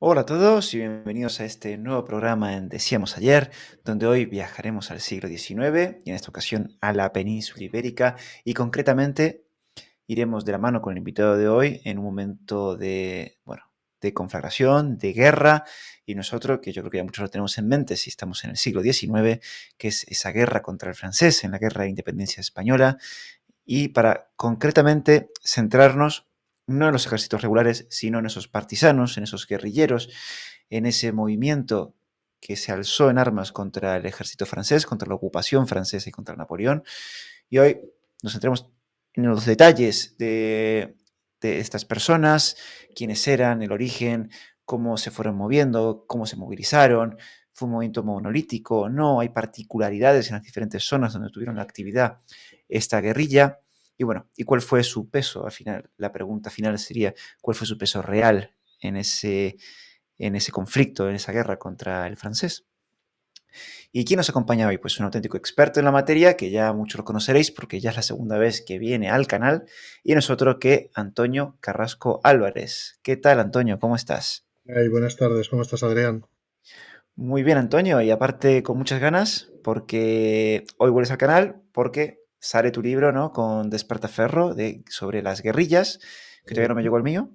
Hola a todos y bienvenidos a este nuevo programa en Decíamos Ayer, donde hoy viajaremos al siglo XIX y en esta ocasión a la península ibérica y concretamente iremos de la mano con el invitado de hoy en un momento de, bueno, de conflagración, de guerra y nosotros, que yo creo que ya muchos lo tenemos en mente si estamos en el siglo XIX, que es esa guerra contra el francés, en la guerra de independencia española y para concretamente centrarnos no en los ejércitos regulares, sino en esos partisanos, en esos guerrilleros, en ese movimiento que se alzó en armas contra el ejército francés, contra la ocupación francesa y contra Napoleón. Y hoy nos centramos en los detalles de estas personas, quiénes eran, el origen, cómo se fueron moviendo, cómo se movilizaron. ¿Fue un movimiento monolítico? No, hay particularidades en las diferentes zonas donde tuvieron actividad esta guerrilla. Y bueno, ¿y cuál fue su peso al final? La pregunta final sería, ¿cuál fue su peso real en ese conflicto, en esa guerra contra el francés? ¿Y quién nos acompaña hoy? Pues un auténtico experto en la materia, que ya muchos lo conoceréis porque ya es la segunda vez que viene al canal, y nosotros que Antonio Carrasco Álvarez. ¿Qué tal, Antonio? ¿Cómo estás? Hey, buenas tardes, ¿cómo estás, Adrián? Muy bien, Antonio, y aparte con muchas ganas, porque hoy vuelves al canal, porque sale tu libro, ¿no? Con Despertaferro sobre las guerrillas, que todavía no me Correcto. llegó el mío,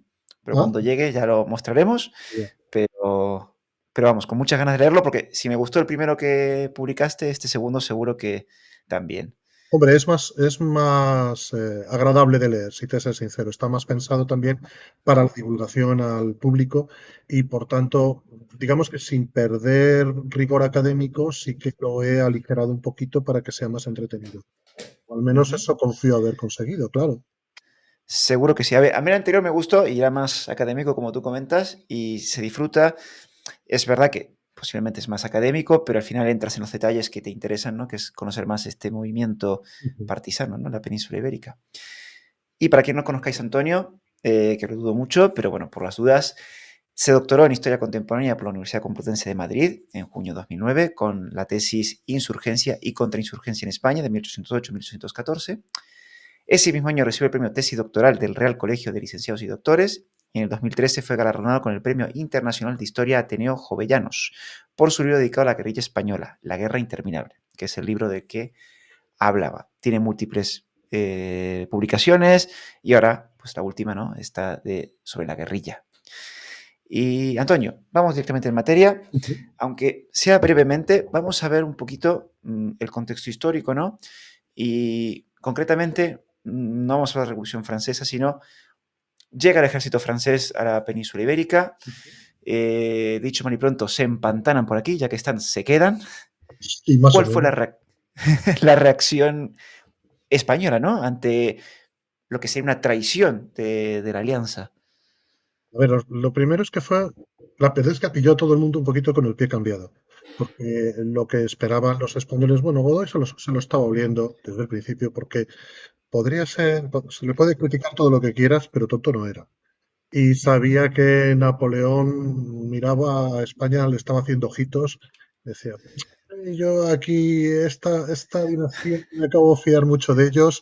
pero Ah, cuando llegue ya lo mostraremos, bien. pero, pero vamos, con muchas ganas de leerlo, porque si me gustó el primero que publicaste, este segundo seguro que también. Hombre, es más agradable de leer, si te soy sincero. Está más pensado también para la divulgación al público y, por tanto, digamos que sin perder rigor académico, sí que lo he aligerado un poquito para que sea más entretenido. O al menos Ujú. eso confío haber conseguido, claro. Seguro que sí. A ver, a mí el anterior me gustó y era más académico, como tú comentas, y se disfruta. Es verdad que posiblemente es más académico, pero al final entras en los detalles que te interesan, ¿no? Que es conocer más este movimiento Ujú. partisano, ¿no? La península ibérica. Y para quien no conozcáis a Antonio, que lo dudo mucho, pero bueno, por las dudas, se doctoró en Historia Contemporánea por la Universidad Complutense de Madrid en junio de 2009 con la tesis Insurgencia y Contrainsurgencia en España de 1808-1814. Ese mismo año recibió el premio Tesis Doctoral del Real Colegio de Licenciados y Doctores y en el 2013 fue galardonado con el Premio Internacional de Historia Ateneo Jovellanos por su libro dedicado a la guerrilla española, La Guerra Interminable, que es el libro del que hablaba. Tiene múltiples publicaciones y ahora, pues la última, ¿no? Está sobre la guerrilla. Y Antonio, vamos directamente en materia. Ujú. Aunque sea brevemente, vamos a ver un poquito el contexto histórico, ¿no? Y concretamente, no vamos a la Revolución Francesa, sino llega el ejército francés a la península ibérica. Dicho mal y pronto, se empantanan por aquí, ya que están, se quedan. Y más o ¿Cuál fue menos. la reacción española, ¿no? Ante lo que sería una traición de la alianza. A ver, lo primero es que fue, la pesca pilló a todo el mundo un poquito con el pie cambiado, porque lo que esperaban los españoles, bueno, Godoy se lo estaba oliendo desde el principio, porque podría ser, se le puede criticar todo lo que quieras, pero tonto no era. Y sabía que Napoleón miraba a España, le estaba haciendo ojitos, decía, yo aquí, esta dinastía, me acabo de fiar mucho de ellos",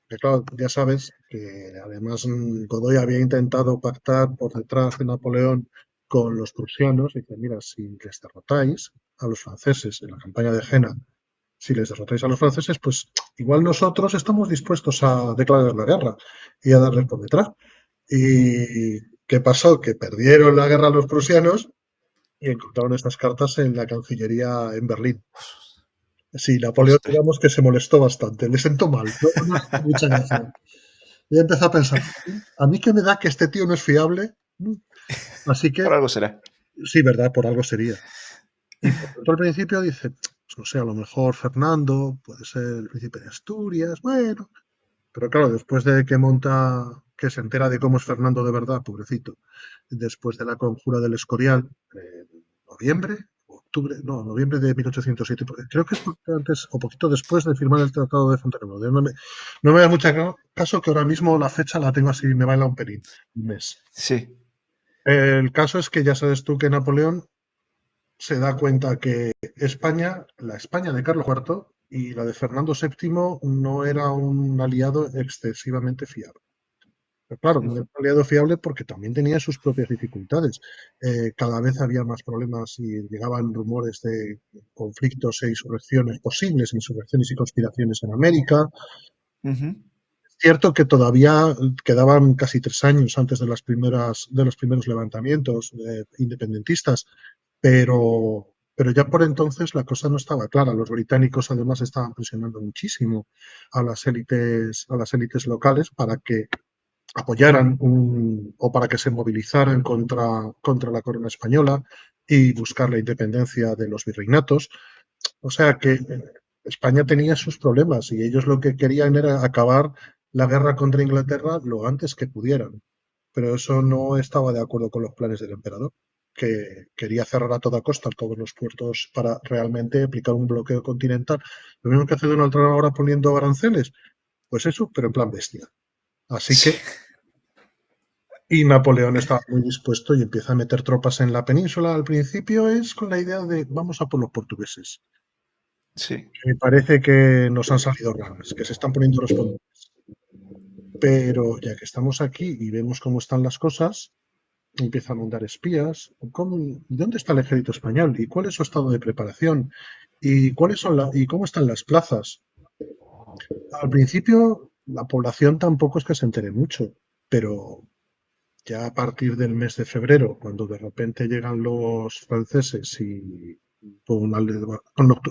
que claro, ya sabes que además Godoy había intentado pactar por detrás de Napoleón con los prusianos. Y dice, mira, si les derrotáis a los franceses en la campaña de Jena, si les derrotáis a los franceses, pues igual nosotros estamos dispuestos a declarar la guerra y a darles por detrás. ¿Y qué pasó? Que perdieron la guerra los prusianos y encontraron estas cartas en la Cancillería en Berlín. Sí, Napoleón, Ostras. digamos que se molestó bastante, le sentó mal, no le hizo mucha gracia. Y empezó a pensar, a mí qué me da que este tío no es fiable. Así que, Por algo será. sí, verdad, por algo sería. Y por tanto al principio dice, pues no sé, a lo mejor Fernando puede ser el príncipe de Asturias, bueno. Pero claro, después de que monta, que se entera de cómo es Fernando de verdad, pobrecito, después de la conjura del Escorial, noviembre, octubre, no, noviembre de 1807, creo que es poquito antes o poquito después de firmar el Tratado de Fontainebleau. No me da mucho caso que ahora mismo la fecha la tengo así, me baila un pelín, un mes. Sí. El caso es que ya sabes tú que Napoleón se da cuenta que España, la España de Carlos IV y la de Fernando VII no era un aliado excesivamente fiable. Pero claro, no Ujú, era un aliado fiable porque también tenía sus propias dificultades. Cada vez había más problemas y llegaban rumores de conflictos e insurrecciones posibles, insurrecciones y conspiraciones en América. ujú. Es cierto que todavía quedaban casi 3 años antes de los primeros levantamientos independentistas, pero ya por entonces la cosa no estaba clara. Los británicos además estaban presionando muchísimo a las élites locales para que apoyaran o para que se movilizaran contra la corona española y buscar la independencia de los virreinatos. O sea que España tenía sus problemas y ellos lo que querían era acabar la guerra contra Inglaterra lo antes que pudieran. Pero eso no estaba de acuerdo con los planes del emperador, que quería cerrar a toda costa todos los puertos para realmente aplicar un bloqueo continental. Lo mismo que hace Donald Trump ahora poniendo aranceles, pues eso, pero en plan bestia. Así Sí, que, y Napoleón estaba muy dispuesto y empieza a meter tropas en la península. Al principio es con la idea de vamos a por los portugueses. sí, Me parece que nos han salido ranas, que se están poniendo responsables. Pero ya que estamos aquí y vemos cómo están las cosas, empiezan a mandar espías. ¿Dónde está el ejército español? ¿Y cuál es su estado de preparación? ¿Y y cómo están las plazas? Al principio, la población tampoco es que se entere mucho, pero ya a partir del mes de febrero, cuando de repente llegan los franceses y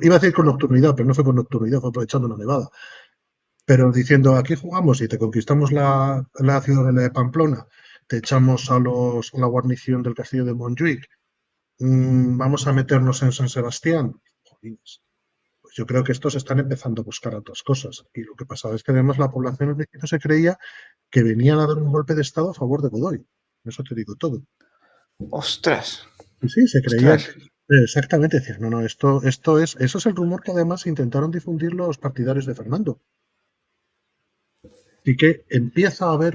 iba a decir con nocturnidad, pero no fue con nocturnidad, fue aprovechando una nevada, pero diciendo aquí jugamos y te conquistamos la ciudad de Pamplona, te echamos a la guarnición del castillo de Montjuic, vamos a meternos en San Sebastián. Jolines, pues yo creo que estos están empezando a buscar otras cosas. Y lo que pasaba es que además la población al principio se creía que venían a dar un golpe de Estado a favor de Godoy. Eso te digo todo. ostras, Y sí, se creía ostras. que exactamente, decían, no, no, eso es el rumor que además intentaron difundir los partidarios de Fernando. Y que empieza a haber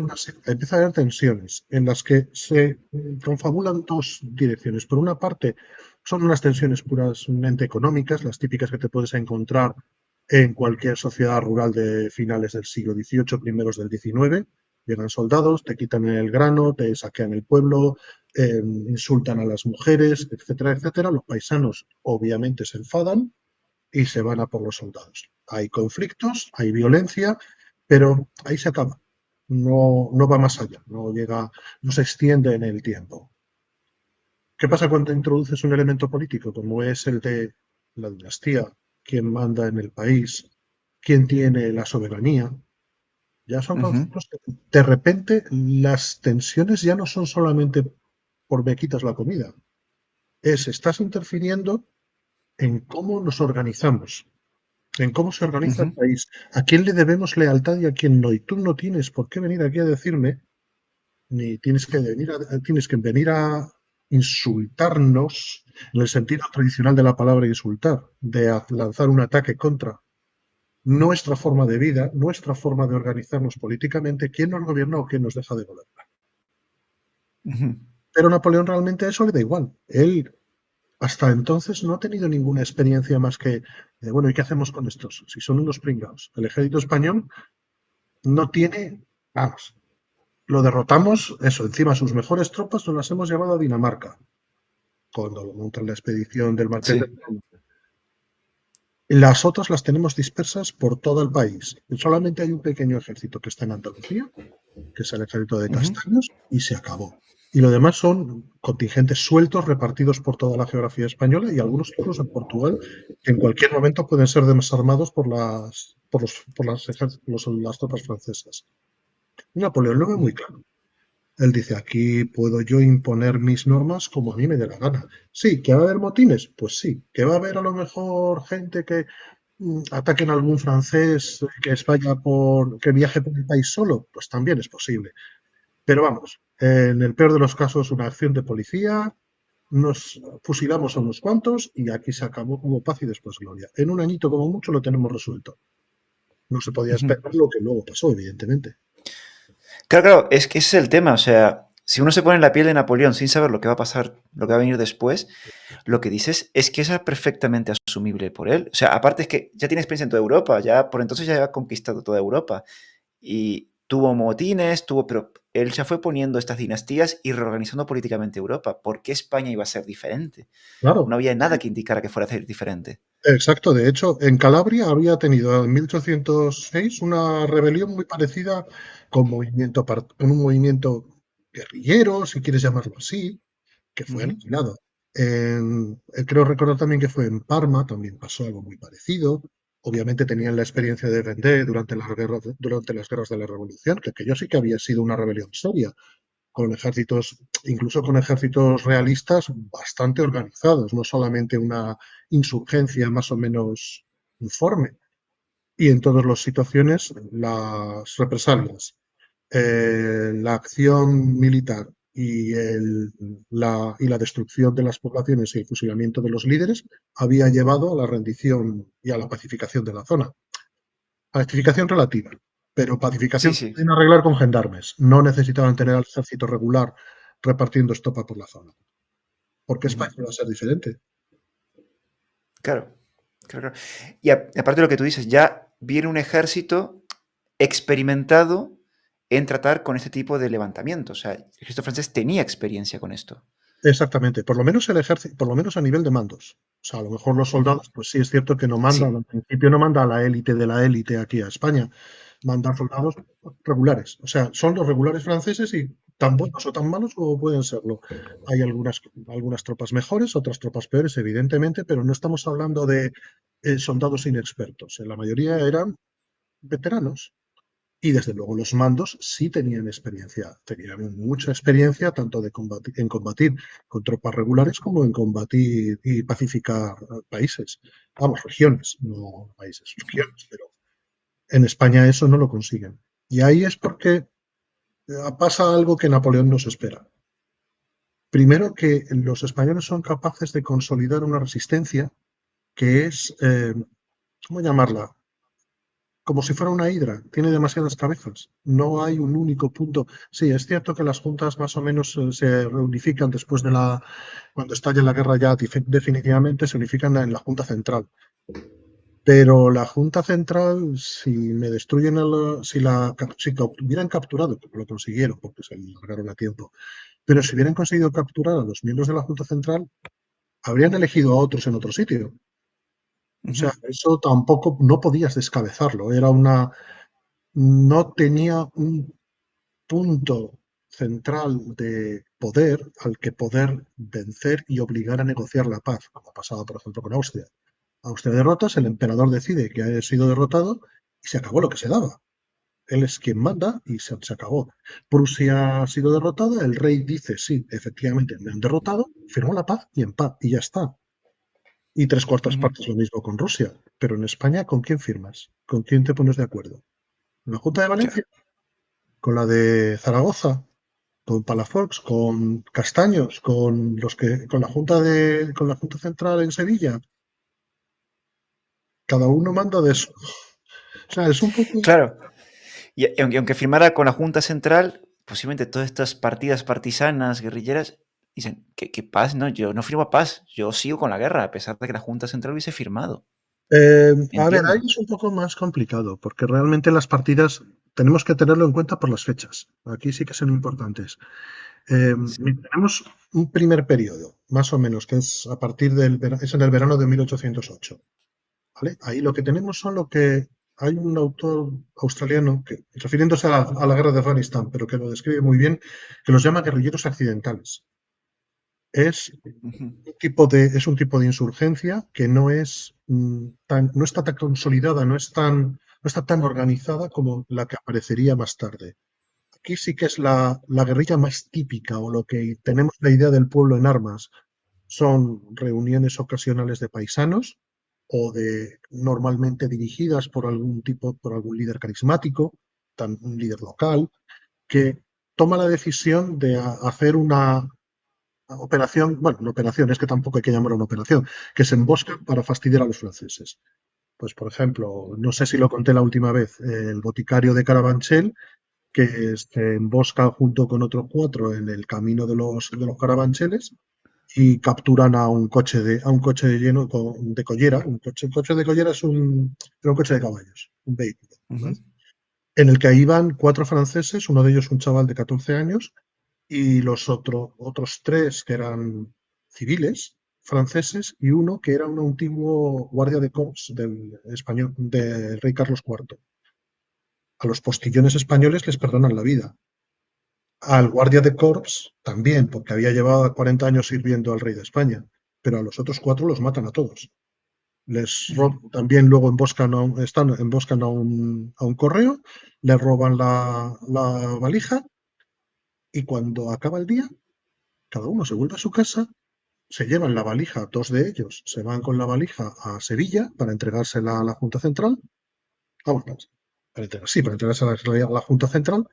tensiones en las que se confabulan dos direcciones. Por una parte, son unas tensiones puramente económicas, las típicas que te puedes encontrar en cualquier sociedad rural de finales del siglo XVIII, primeros del XIX. Llegan soldados, te quitan el grano, te saquean el pueblo, insultan a las mujeres, etcétera, etcétera. Los paisanos obviamente se enfadan y se van a por los soldados. Hay conflictos, hay violencia, pero ahí se acaba. No, no va más allá, no llega, no se extiende en el tiempo. ¿Qué pasa cuando introduces un elemento político como es el de la dinastía, quién manda en el país, quién tiene la soberanía? Ya son Ujú, conceptos que de repente las tensiones ya no son solamente por me quitas la comida, estás interfiriendo en cómo nos organizamos, en cómo se organiza el ujú, país, a quién le debemos lealtad y a quién no. Y tú no tienes por qué venir aquí a decirme, ni tienes que venir a insultarnos en el sentido tradicional de la palabra insultar, de lanzar un ataque contra nuestra forma de vida, nuestra forma de organizarnos políticamente, quién nos gobierna o quién nos deja de gobernar. ujú. Pero Napoleón realmente a eso le da igual. Él hasta entonces no ha tenido ninguna experiencia más que, bueno, ¿y qué hacemos con estos? Si son unos pringados. El ejército español no tiene, vamos, lo derrotamos, eso, encima sus mejores tropas nos las hemos llevado a Dinamarca, cuando lo montan la expedición del Marqués de Sí. Perón. Las otras las tenemos dispersas por todo el país. Solamente hay un pequeño ejército que está en Andalucía, que es el ejército de Ujú, Castaños, y se acabó. Y lo demás son contingentes sueltos repartidos por toda la geografía española y algunos incluso en Portugal, que en cualquier momento pueden ser desarmados por las tropas francesas. Napoleón lo ve muy ujú, claro. Él dice, aquí puedo yo imponer mis normas como a mí me dé la gana. Sí, ¿que va a haber motines? Pues sí. ¿Que va a haber a lo mejor gente que ataquen a algún francés que viaje por el país solo? Pues también es posible. Pero vamos, en el peor de los casos, una acción de policía, nos fusilamos a unos cuantos y aquí se acabó como paz y después gloria. En un añito como mucho lo tenemos resuelto. No se podía ujú. esperar lo que luego pasó, evidentemente. Claro, claro, es que ese es el tema. O sea, si uno se pone en la piel de Napoleón sin saber lo que va a pasar, lo que va a venir después, lo que dices es que eso es perfectamente asumible por él. O sea, aparte es que ya tiene experiencia en toda Europa, ya por entonces ya había conquistado toda Europa. Y tuvo motines, tuvo, pero él ya fue poniendo estas dinastías y reorganizando políticamente Europa. ¿Por qué España iba a ser diferente? No Claro, había nada que indicara que fuera a ser diferente. exacto. De hecho, en Calabria había tenido en 1806 una rebelión muy parecida con un movimiento guerrillero, si quieres llamarlo así, que fue Ujú. aniquilado. Creo recordar también que fue en Parma, también pasó algo muy parecido. Obviamente tenían la experiencia de Vendée durante las guerras de la Revolución, que aquello sí que había sido una rebelión seria, con ejércitos, incluso con ejércitos realistas bastante organizados, no solamente una insurgencia más o menos informe. Y en todas las situaciones, las represalias, la acción militar y la destrucción de las poblaciones y el fusilamiento de los líderes había llevado a la rendición y a la pacificación de la zona. Pacificación relativa, pero Sí, pacificación se sí. pueden arreglar con gendarmes. No necesitaban tener al ejército regular repartiendo estopa por la zona. Porque Ujú. España va a ser diferente. Claro, claro, claro. Y aparte de lo que tú dices, ya viene un ejército experimentado en tratar con este tipo de levantamiento. O sea, el ejército francés tenía experiencia con esto. Exactamente, por lo menos el ejército, por lo menos a nivel de mandos. O sea, a lo mejor los Ujú. soldados, pues sí es cierto que no mandan, Sí. al principio no manda a la élite de la élite aquí a España, manda soldados regulares. O sea, son los regulares franceses y tan buenos o tan malos como pueden serlo. Hay algunas tropas mejores, otras tropas peores, evidentemente, pero no estamos hablando de soldados inexpertos. La mayoría eran veteranos. Y desde luego los mandos sí tenían mucha experiencia tanto en combatir con tropas regulares como en combatir y pacificar países. Vamos, regiones, no países, regiones, pero en España eso no lo consiguen. Y ahí es porque pasa algo que Napoleón nos espera. Primero, que los españoles son capaces de consolidar una resistencia que es, ¿cómo llamarla? Como si fuera una hidra, tiene demasiadas cabezas. No hay un único punto. Sí, es cierto que las juntas más o menos se reunifican después de cuando estalle la guerra ya definitivamente, se unifican en la Junta Central. Pero la Junta Central, si me destruyen, si hubieran capturado, que no lo consiguieron porque se largaron a tiempo, pero si hubieran conseguido capturar a los miembros de la Junta Central, habrían elegido a otros en otro sitio. O Ujú. sea, eso tampoco, no podías descabezarlo. No tenía un punto central de poder al que poder vencer y obligar a negociar la paz, como pasaba, por ejemplo, con Austria. Austria derrotas, el emperador decide que ha sido derrotado y se acabó lo que se daba. Él es quien manda y se acabó. Prusia ha sido derrotada, el rey dice, sí, efectivamente, me han derrotado, firmó la paz y en paz, y ya está. Y tres cuartas Ujú. partes lo mismo con Rusia. Pero en España, ¿con quién firmas? ¿Con quién te pones de acuerdo? ¿Con la Junta de Claro. Valencia? ¿Con la de Zaragoza? ¿Con Palafox? ¿Con Castaños? ¿Con la Junta Central en Sevilla? Cada uno manda de eso. O sea, es un poco. Claro. Y aunque firmara con la Junta Central, posiblemente todas estas partidas partisanas, guerrilleras, dicen que paz, no, yo no firmo paz, yo sigo con la guerra, a pesar de que la Junta Central hubiese firmado. A ver, ahí Entiendo. es un poco más complicado, porque realmente las partidas tenemos que tenerlo en cuenta por las fechas. Aquí sí que son importantes. Sí. Tenemos un primer periodo, más o menos, que es es en el verano de 1808. ¿Vale? Ahí lo que tenemos son lo que hay un autor australiano que, refiriéndose a la guerra de Afganistán, pero que lo describe muy bien, que los llama guerrilleros accidentales. Es Ujú. es un tipo de insurgencia que no está tan consolidada, no está tan organizada como la que aparecería más tarde. Aquí sí que es la guerrilla más típica o lo que tenemos la idea del pueblo en armas. Son reuniones ocasionales de paisanos o normalmente dirigidas por algún líder carismático, un líder local, que toma la decisión de hacer una operación, bueno, una operación, es que tampoco hay que llamarla una operación, que se embosca para fastidiar a los franceses. Pues, por ejemplo, no sé si lo conté la última vez, el boticario de Carabanchel, que se embosca junto con otros cuatro en el camino de los Carabancheles y capturan a un coche lleno de collera. El coche de collera era un coche de caballos, un vehículo, Ujú. ¿vale? en el que iban 4 franceses, uno de ellos un chaval de 14 años, y los otros tres que eran civiles franceses y uno que era un antiguo guardia de corps del español del rey Carlos IV. A los postillones españoles les perdonan la vida. Al guardia de corps también, porque había llevado 40 años sirviendo al rey de España, pero a los otros cuatro los matan a todos. Ujú. También luego emboscan a un correo, le roban la valija y cuando acaba el día, cada uno se vuelve a su casa, se llevan la valija, dos de ellos se van con la valija a Sevilla para entregársela a la Junta Central. Vamos, para entregársela a la Junta Central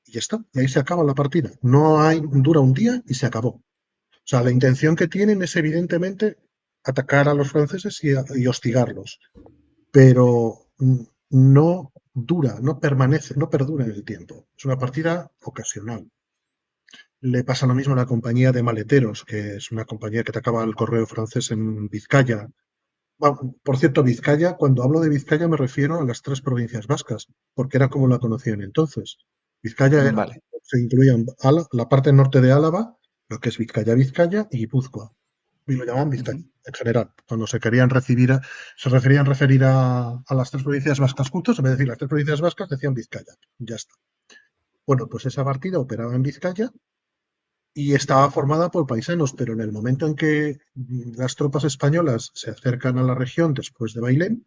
y ya está. Y ahí se acaba la partida. No hay, dura un día y se acabó. O sea, la intención que tienen es evidentemente atacar a los franceses y hostigarlos, pero no dura, no permanece, no perdura en el tiempo. Es una partida ocasional. Le pasa lo mismo a la compañía de maleteros, que es una compañía que atacaba el correo francés en Vizcaya. Bueno, por cierto, Vizcaya, cuando hablo de Vizcaya me refiero a las tres provincias vascas, porque era como la conocían entonces. Vizcaya era, Vale. se incluían la parte norte de Álava, lo que es Vizcaya, Vizcaya y Guipúzcoa. Y lo llamaban Vizcaya Ujú. en general. Cuando se querían se referían referir a las tres provincias vascas juntos, en vez de decir las tres provincias vascas, decían Vizcaya. Ya está. Bueno, pues esa partida operaba en Vizcaya y estaba formada por paisanos, pero en el momento en que las tropas españolas se acercan a la región después de Bailén,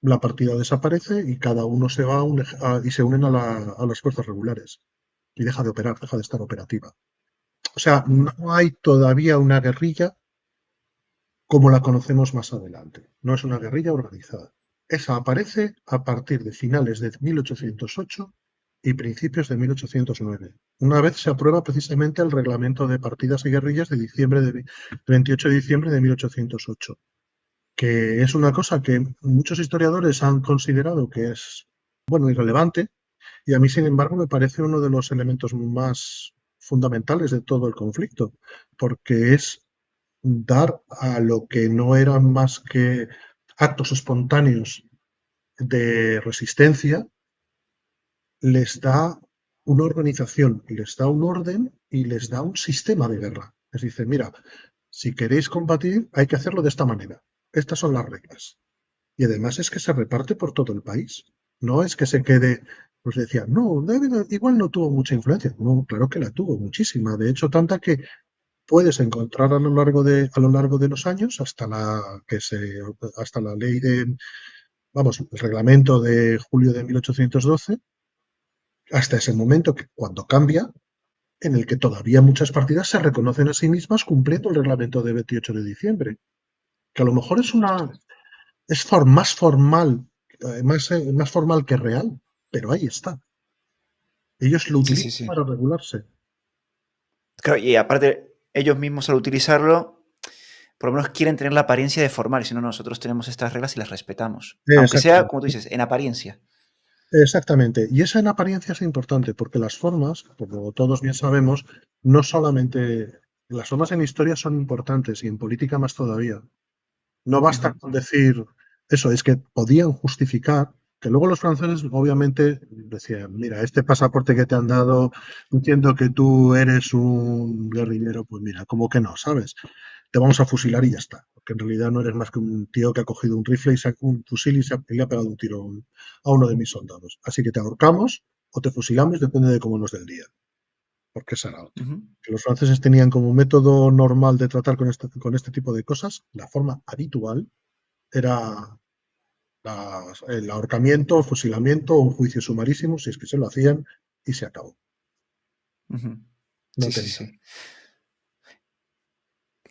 la partida desaparece y cada uno se va y se unen a las fuerzas regulares y deja de operar, deja de estar operativa. O sea, Ujú. no hay todavía una guerrilla como la conocemos más adelante. No es una guerrilla organizada. Esa aparece a partir de finales de 1808 y principios de 1809. Una vez se aprueba precisamente el reglamento de partidas y guerrillas de 28 de diciembre de 1808, que es una cosa que muchos historiadores han considerado que es, bueno, irrelevante, y a mí, sin embargo, me parece uno de los elementos más fundamentales de todo el conflicto, porque es dar a lo que no eran más que actos espontáneos de resistencia, les da una organización, les da un orden y les da un sistema de guerra. Les dice, mira, si queréis combatir hay que hacerlo de esta manera. Estas son las reglas. Y además es que se reparte por todo el país. No es que se quede, pues decía, no, David igual no tuvo mucha influencia. No, claro que la tuvo muchísima. De hecho, tanta que puedes encontrar a lo largo de los años hasta la ley vamos, el reglamento de julio de 1812, hasta ese momento que cuando cambia, en el que todavía muchas partidas se reconocen a sí mismas cumpliendo el reglamento de 28 de diciembre, que a lo mejor Ostras. más formal, más formal que real, pero ahí está. Ellos lo Sí, sí, utilizan sí. para regularse. Claro, y aparte, ellos mismos al utilizarlo, por lo menos quieren tener la apariencia de formal, si no, nosotros tenemos estas reglas y las respetamos. Aunque sea, como tú Exactamente. dices, en apariencia. Exactamente. Y esa en apariencia es importante porque las formas, como todos bien sabemos, no solamente las formas en historia son importantes y en política más todavía. No basta Ujú. con decir eso, es que podían justificar que luego los franceses obviamente decían, mira, este pasaporte que te han dado, entiendo que tú eres un guerrillero, pues mira, como que no, ¿sabes? Te vamos a fusilar y ya está, porque en realidad no eres más que un tío que ha cogido un rifle un fusil y le ha pegado un tiro a uno de mis soldados. Así que te ahorcamos o te fusilamos, depende de cómo nos dé el día, porque esa era otra. Ujú. Que los franceses tenían como método normal de tratar con este tipo de cosas, la forma habitual era el ahorcamiento, el fusilamiento o un juicio sumarísimo, si es que se lo hacían, y se acabó. Ujú. No Sí, sí, tenían. sí.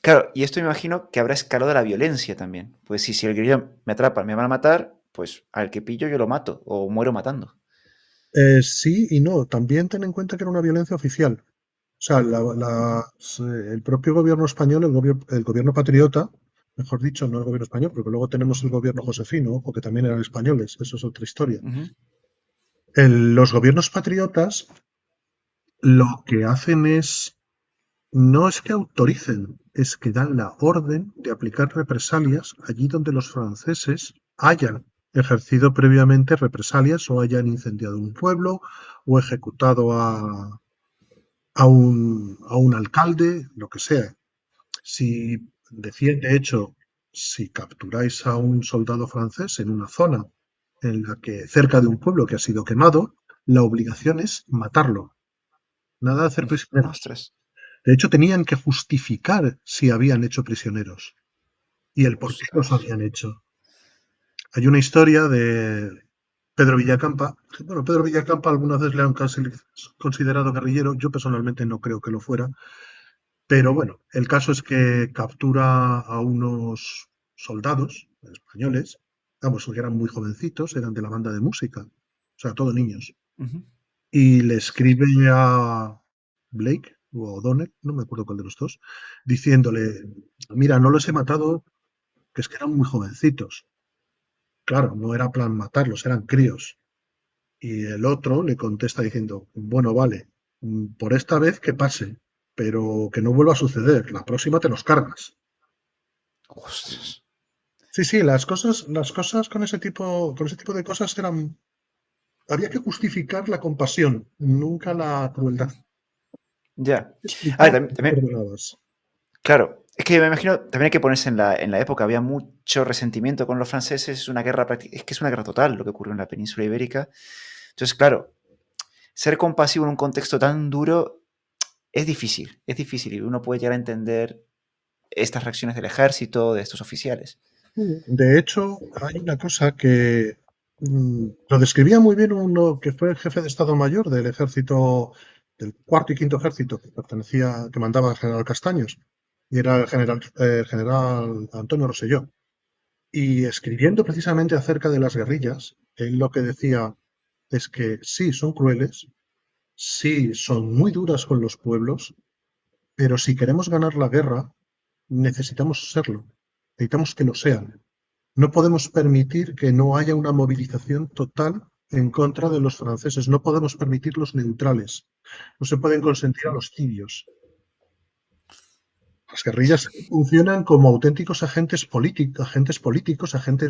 Claro, y esto me imagino que habrá escalado la violencia también. Pues si el guerrillero me atrapa, me van a matar, pues al que pillo yo lo mato o muero matando. Sí y no. También ten en cuenta que era una violencia oficial. O sea, Ujú. el propio gobierno español, el gobierno patriota, mejor dicho, no el gobierno español, porque luego tenemos el gobierno josefino, o que también eran españoles, eso es otra historia. Ujú. Los gobiernos patriotas lo que hacen no es que autoricen, es que dan la orden de aplicar represalias allí donde los franceses hayan. ejercido previamente represalias o hayan incendiado un pueblo o ejecutado a un alcalde, lo que sea. Si decían, de hecho, si capturáis a un soldado francés en una zona en la que cerca de un pueblo que ha sido quemado, la obligación es matarlo, nada de hacer prisioneros. Ostras. De hecho, tenían que justificar si habían hecho prisioneros y el por qué los Ostras. habían hecho. Hay una historia de Pedro Villacampa. Bueno, Pedro Villacampa algunas veces le han considerado guerrillero. Yo personalmente no creo que lo fuera. Pero bueno, el caso es que captura a unos soldados españoles, vamos, que eran muy jovencitos, eran de la banda de música, o sea, todos niños. Ujú. Y le escribe a Blake o O'Donnell, no me acuerdo cuál de los dos, diciéndole, mira, no los he matado, que es que eran muy jovencitos. Claro, no era plan matarlos, eran críos. Y el otro le contesta diciendo, bueno, vale, por esta vez que pase, pero que no vuelva a suceder, la próxima te los cargas. Ostras. Sí, sí, las cosas con ese tipo de cosas eran, había que justificar la compasión, nunca la Ujú. crueldad. Ya. A ver, Explicar también, por qué perdonabas. claro, es que me imagino, también hay que ponerse en la época, había mucho resentimiento con los franceses, es una guerra, es que es una guerra total lo que ocurrió en la península ibérica. Entonces, claro, ser compasivo en un contexto tan duro es difícil y uno puede llegar a entender estas reacciones del ejército, de estos oficiales. De hecho, hay una cosa que lo describía muy bien uno que fue el jefe de Estado Mayor del ejército, del cuarto y quinto ejército, que mandaba el general Castaños, y era el general Antonio Rosselló. Y escribiendo precisamente acerca de las guerrillas, él lo que decía es que sí, son crueles, sí, son muy duras con los pueblos, pero si queremos ganar la guerra, necesitamos serlo, necesitamos que lo sean. No podemos permitir que no haya una movilización total en contra de los franceses, no podemos permitir los neutrales, no se pueden consentir a Ujú. los tibios. Las guerrillas funcionan como auténticos agentes políticos,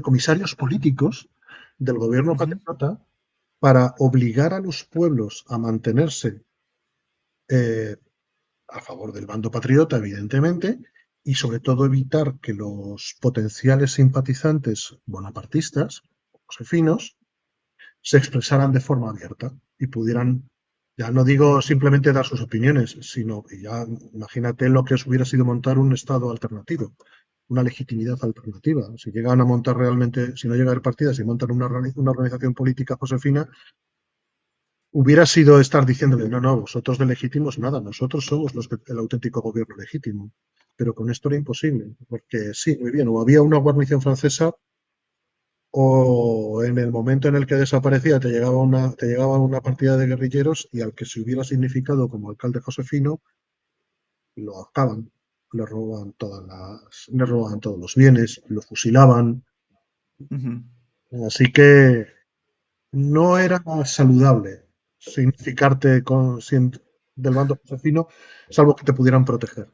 comisarios políticos del gobierno Ujú. patriota para obligar a los pueblos a mantenerse eh, a favor del bando patriota, evidentemente, y sobre todo evitar que los potenciales simpatizantes bonapartistas, josefinos, se expresaran de forma abierta y pudieran, ya no digo simplemente dar sus opiniones, sino que ya imagínate lo que hubiera sido montar un Estado alternativo, una legitimidad alternativa. Si llegan a montar realmente, si no llega a haber partidas, si montan una organización política josefina, hubiera sido estar diciéndole, no, no, vosotros de legítimos nada, nosotros somos el auténtico gobierno legítimo. Pero con esto era imposible, porque sí, muy bien, o había una guarnición francesa o en el momento en el que desaparecía te llegaba una partida de guerrilleros y al que se hubiera significado como alcalde josefino, lo ahorcaban, le robaban todos los bienes, lo fusilaban. Ujú. Así que no era saludable significarte del bando josefino, salvo que te pudieran proteger.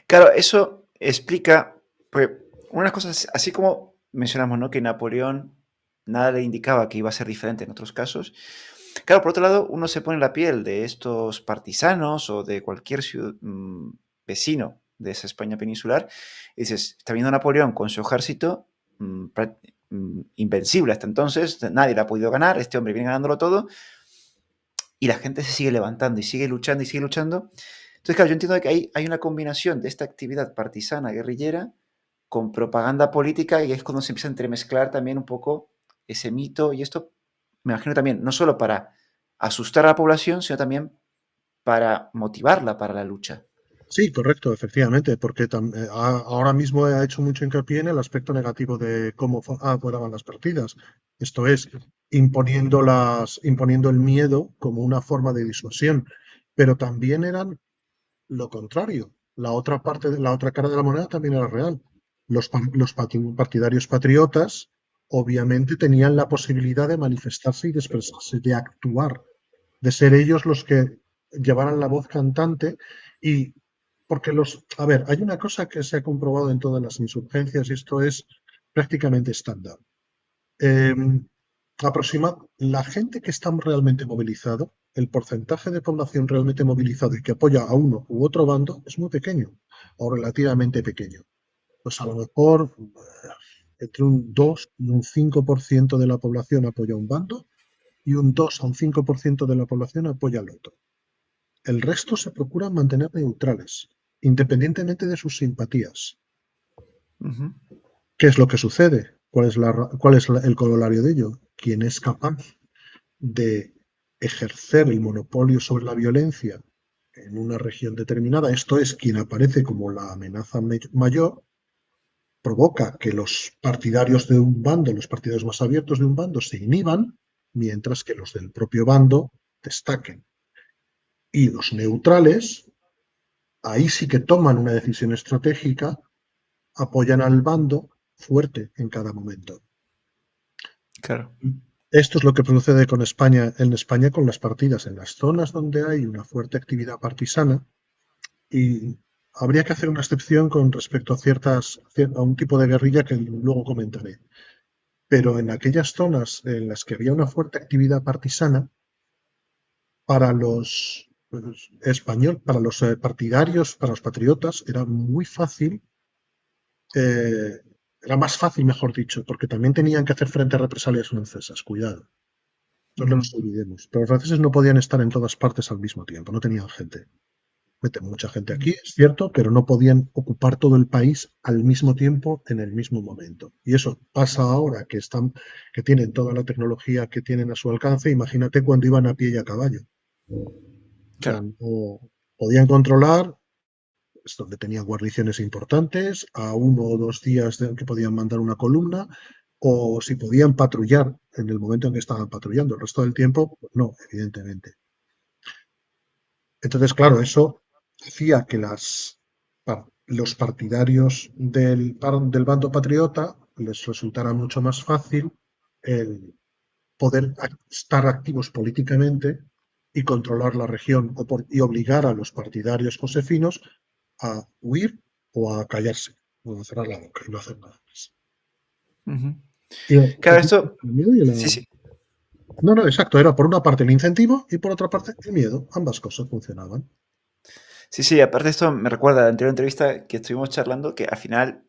Claro, eso explica, pues, unas cosas, así como mencionamos, ¿no? Que Napoleón nada le indicaba que iba a ser diferente en otros casos. Claro, por otro lado, uno se pone en la piel de estos partisanos o de cualquier vecino de esa España peninsular y dices, está viendo a Napoleón con su ejército invencible hasta entonces, nadie le ha podido ganar, este hombre viene ganándolo todo y la gente se sigue levantando y sigue luchando y sigue luchando. Entonces, claro, yo entiendo que hay una combinación de esta actividad partisana, guerrillera, con propaganda política y es cuando se empieza a entremezclar también un poco ese mito y esto, me imagino también, no solo para asustar a la población, sino también para motivarla para la lucha. Sí, correcto, efectivamente, porque ahora mismo ha hecho mucho hincapié en el aspecto negativo de cómo fueran las partidas. Esto es, imponiendo el miedo como una forma de disuasión, pero también eran lo contrario. La otra parte, la otra cara de la moneda también era real. Los partidarios patriotas obviamente tenían la posibilidad de manifestarse y de expresarse, de actuar, de ser ellos los que llevaran la voz cantante y porque a ver, hay una cosa que se ha comprobado en todas las insurgencias y esto es prácticamente estándar. Eh, la gente que está realmente movilizado, el porcentaje de población realmente movilizado y que apoya a uno u otro bando es muy pequeño o relativamente pequeño. Pues a lo mejor entre un 2 y un 5% de la población apoya a un bando y un 2 a un 5% de la población apoya al otro. El resto se procuran mantener neutrales, independientemente de sus simpatías. Ujú. ¿Qué es lo que sucede? ¿Cuál es el corolario de ello? Quien es capaz de ejercer el monopolio sobre la violencia en una región determinada, esto es, quien aparece como la amenaza mayor, provoca que los partidarios de un bando, los partidarios más abiertos de un bando, se inhiban, mientras que los del propio bando destaquen. Y los neutrales, ahí sí que toman una decisión estratégica, apoyan al bando fuerte en cada momento. Claro. Esto es lo que procede con España, en España con las partidas, en las zonas donde hay una fuerte actividad partisana, y habría que hacer una excepción con respecto a un tipo de guerrilla que luego comentaré. Pero en aquellas zonas en las que había una fuerte actividad partisana, para los para los partidarios, para los patriotas, eh, era más fácil, mejor dicho, porque también tenían que hacer frente a represalias francesas, cuidado, no Ujú. nos olvidemos. Pero los franceses no podían estar en todas partes al mismo tiempo, no tenían gente. Meten mucha gente aquí, es cierto, pero no podían ocupar todo el país al mismo tiempo en el mismo momento. Y eso pasa ahora que tienen toda la tecnología que tienen a su alcance. Imagínate cuando iban a pie y a caballo. O sea, Claro. no podían controlar, es donde tenían guarniciones importantes, a 1 o 2 días de que podían mandar una columna, o si podían patrullar en el momento en que estaban patrullando. El resto del tiempo, pues no, evidentemente. Entonces, claro, eso hacía que los partidarios del bando patriota les resultara mucho más fácil el poder estar activos políticamente y controlar la región y obligar a los partidarios josefinos a huir o a callarse, o a cerrar la boca y no hacer nada más. Ujú. Y Claro, el esto, miedo y sí, sí. No, no, exacto, era por una parte el incentivo y por otra parte el miedo. Ambas cosas funcionaban. Sí, sí, aparte esto me recuerda a la anterior entrevista que estuvimos charlando, que al final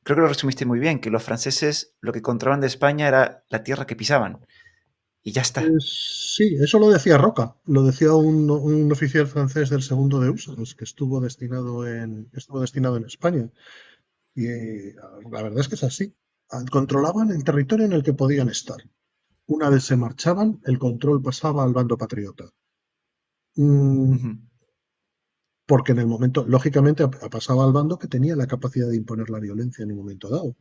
creo que lo resumiste muy bien, que los franceses lo que controlaban de España era la tierra que pisaban y ya está. Sí, eso lo decía Roca, lo decía un oficial francés del segundo de Húsares que estuvo destinado en España. Y la verdad es que es así. Controlaban el territorio en el que podían estar. Una vez se marchaban, el control pasaba al bando patriota. Mm, Ujú. Porque en el momento, lógicamente, pasaba al bando que tenía la capacidad de imponer la violencia en un momento dado.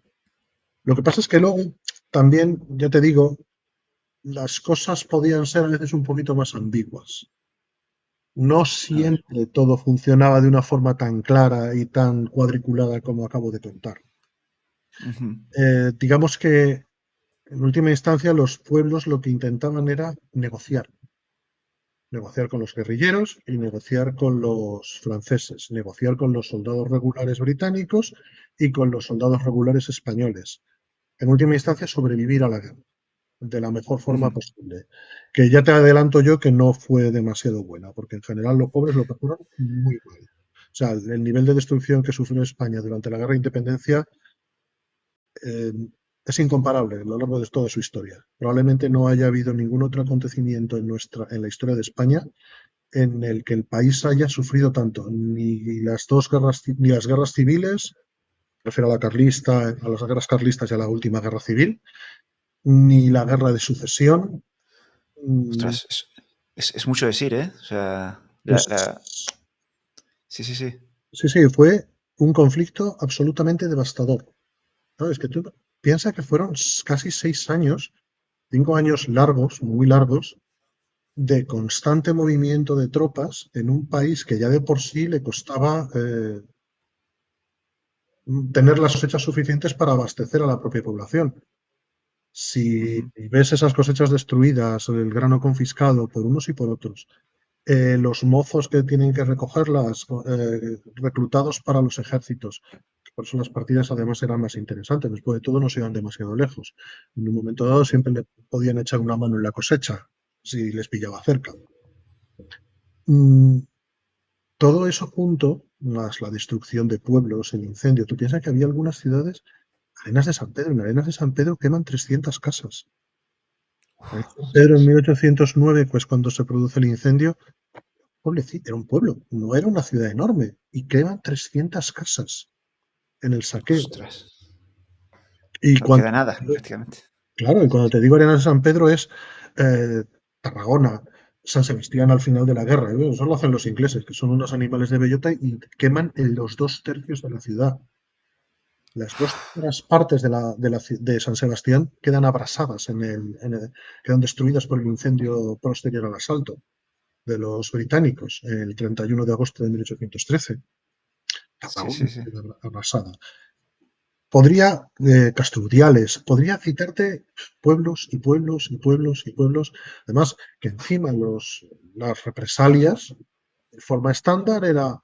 Lo que pasa es que luego, también, ya te digo, las cosas podían ser a veces un poquito más ambiguas. No A ver. siempre todo funcionaba de una forma tan clara y tan cuadriculada como acabo de contar. Ujú. Digamos que en última instancia los pueblos lo que intentaban era negociar con los guerrilleros y negociar con los franceses, negociar con los soldados regulares británicos y con los soldados regulares españoles. En última instancia, sobrevivir a la guerra de la mejor forma Ujú. posible. Que ya te adelanto yo que no fue demasiado buena, porque en general los pobres lo pasaron muy mal. O sea, el nivel de destrucción que sufrió España durante la Guerra de Independencia eh, es incomparable a lo largo de toda su historia. Probablemente no haya habido ningún otro acontecimiento en la historia de España en el que el país haya sufrido tanto, ni las guerras civiles, refiero a la carlista, a las guerras carlistas y a la última guerra civil, ni la guerra de sucesión. mm, Ostras, es mucho decir, ¿eh? O sea, es- sí, sí, sí. sí, sí, fue un conflicto absolutamente devastador. ¿Sabes? Que tú piensas que fueron casi 6 años, 5 años largos, muy largos, de constante movimiento de tropas en un país que ya de por sí le costaba tener las cosechas suficientes para abastecer a la propia población. Si Ujú. ves esas cosechas destruidas, el grano confiscado por unos y por otros, los mozos que tienen que recogerlas, reclutados para los ejércitos, Por eso las partidas además eran más interesantes. Después de todo no se iban demasiado lejos. En un momento dado siempre le podían echar una mano en la cosecha si les pillaba cerca. Mm, Todo eso junto, más la destrucción de pueblos, el incendio. Tú piensas que había algunas ciudades, Arenas de San Pedro, en Arenas de San Pedro queman 300 casas. Arenas de San Pedro en Ostras. 1809, pues cuando se produce el incendio, pueblecito, era un pueblo, no era una ciudad enorme, y queman 300 casas en el saqueo. Ostras. Y No cuando, queda nada, prácticamente. claro, y Sí, cuando sí. te digo Arenas de San Pedro es eh, Tarragona, San Sebastián al final de la guerra. Eso lo hacen los ingleses, que son unos animales de bellota y queman en los 2 tercios de la ciudad. Las 2 terceras partes de San Sebastián quedan abrasadas quedan destruidas por el incendio posterior al asalto de los británicos el 31 de agosto de 1813. Sí, Tarragona sí, sí. queda abrasada. Podría, Castrudiales, podría citarte pueblos y pueblos y pueblos y pueblos. Además, que encima las represalias, de forma estándar, era: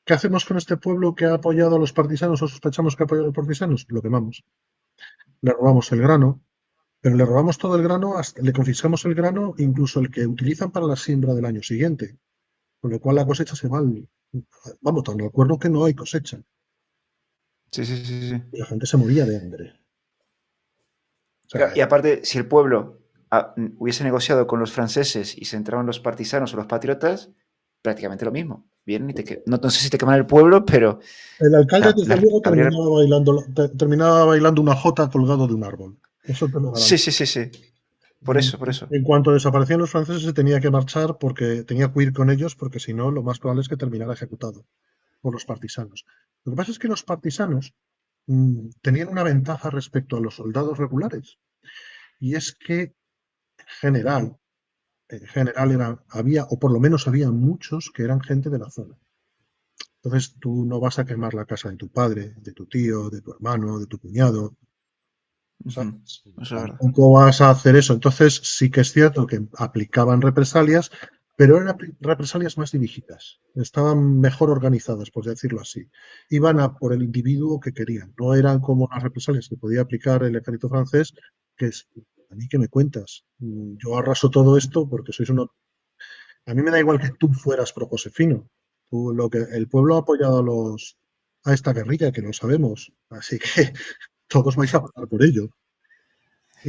¿qué hacemos con este pueblo que ha apoyado a los partisanos o sospechamos que ha apoyado a los partisanos? Lo quemamos. Le robamos el grano, pero le robamos todo el grano, le confiscamos el grano, incluso el que utilizan para la siembra del año siguiente. Con lo cual la cosecha se va vamos, tan al cuerno que no hay cosecha. Sí, sí, sí, sí. Y la gente se moría de hambre. O Claro, sea, y aparte, si el pueblo hubiese negociado con los franceses y se entraban los partisanos o los patriotas, prácticamente lo mismo. Vienen y no, no sé si te queman el pueblo, pero el alcalde, la, desde la- luego, habría... terminaba bailando una jota colgado de un árbol. Eso te lo Sí, garantizo. sí, sí, sí. Por Mm, eso, por eso. En cuanto desaparecían los franceses, se tenía que marchar porque tenía que huir con ellos, porque si no, lo más probable es que terminara ejecutado por los partisanos. Lo que pasa es que los partisanos tenían una ventaja respecto a los soldados regulares, y es que general, en general había, o por lo menos había muchos que eran gente de la zona. Entonces tú no vas a quemar la casa de tu padre, de tu tío, de tu hermano, de tu cuñado, Ujú. ¿sabes? Eso es verdad. Tampoco vas a hacer eso. Entonces sí que es cierto que aplicaban represalias, pero eran represalias más dirigidas. Estaban mejor organizadas, por decirlo así. Iban a por el individuo que querían. No eran como las represalias que podía aplicar el ejército francés, que es: ¿a mí qué me cuentas? Yo arraso todo esto porque sois uno. A mí me da igual que tú fueras pro Josefino. El pueblo ha apoyado a esta guerrilla, que lo sabemos. Así que todos vais a pagar por ello.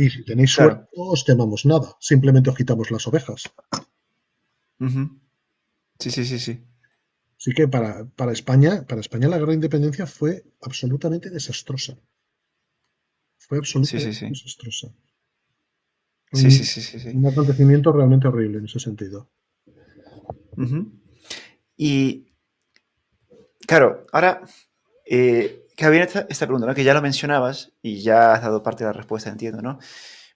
Y si tenéis suerte, Claro. no os quemamos nada. Simplemente os quitamos las ovejas. Ujú. Sí, sí, sí, sí. Así que para España la guerra de independencia fue absolutamente desastrosa. Fue Sí, sí, absolutamente sí. desastrosa. Sí, sí, Un, sí, sí, sí. un acontecimiento realmente horrible en ese sentido. Ujú. Y claro, ahora que viene esta pregunta, ¿no? Que ya lo mencionabas y ya has dado parte de la respuesta, entiendo, ¿no?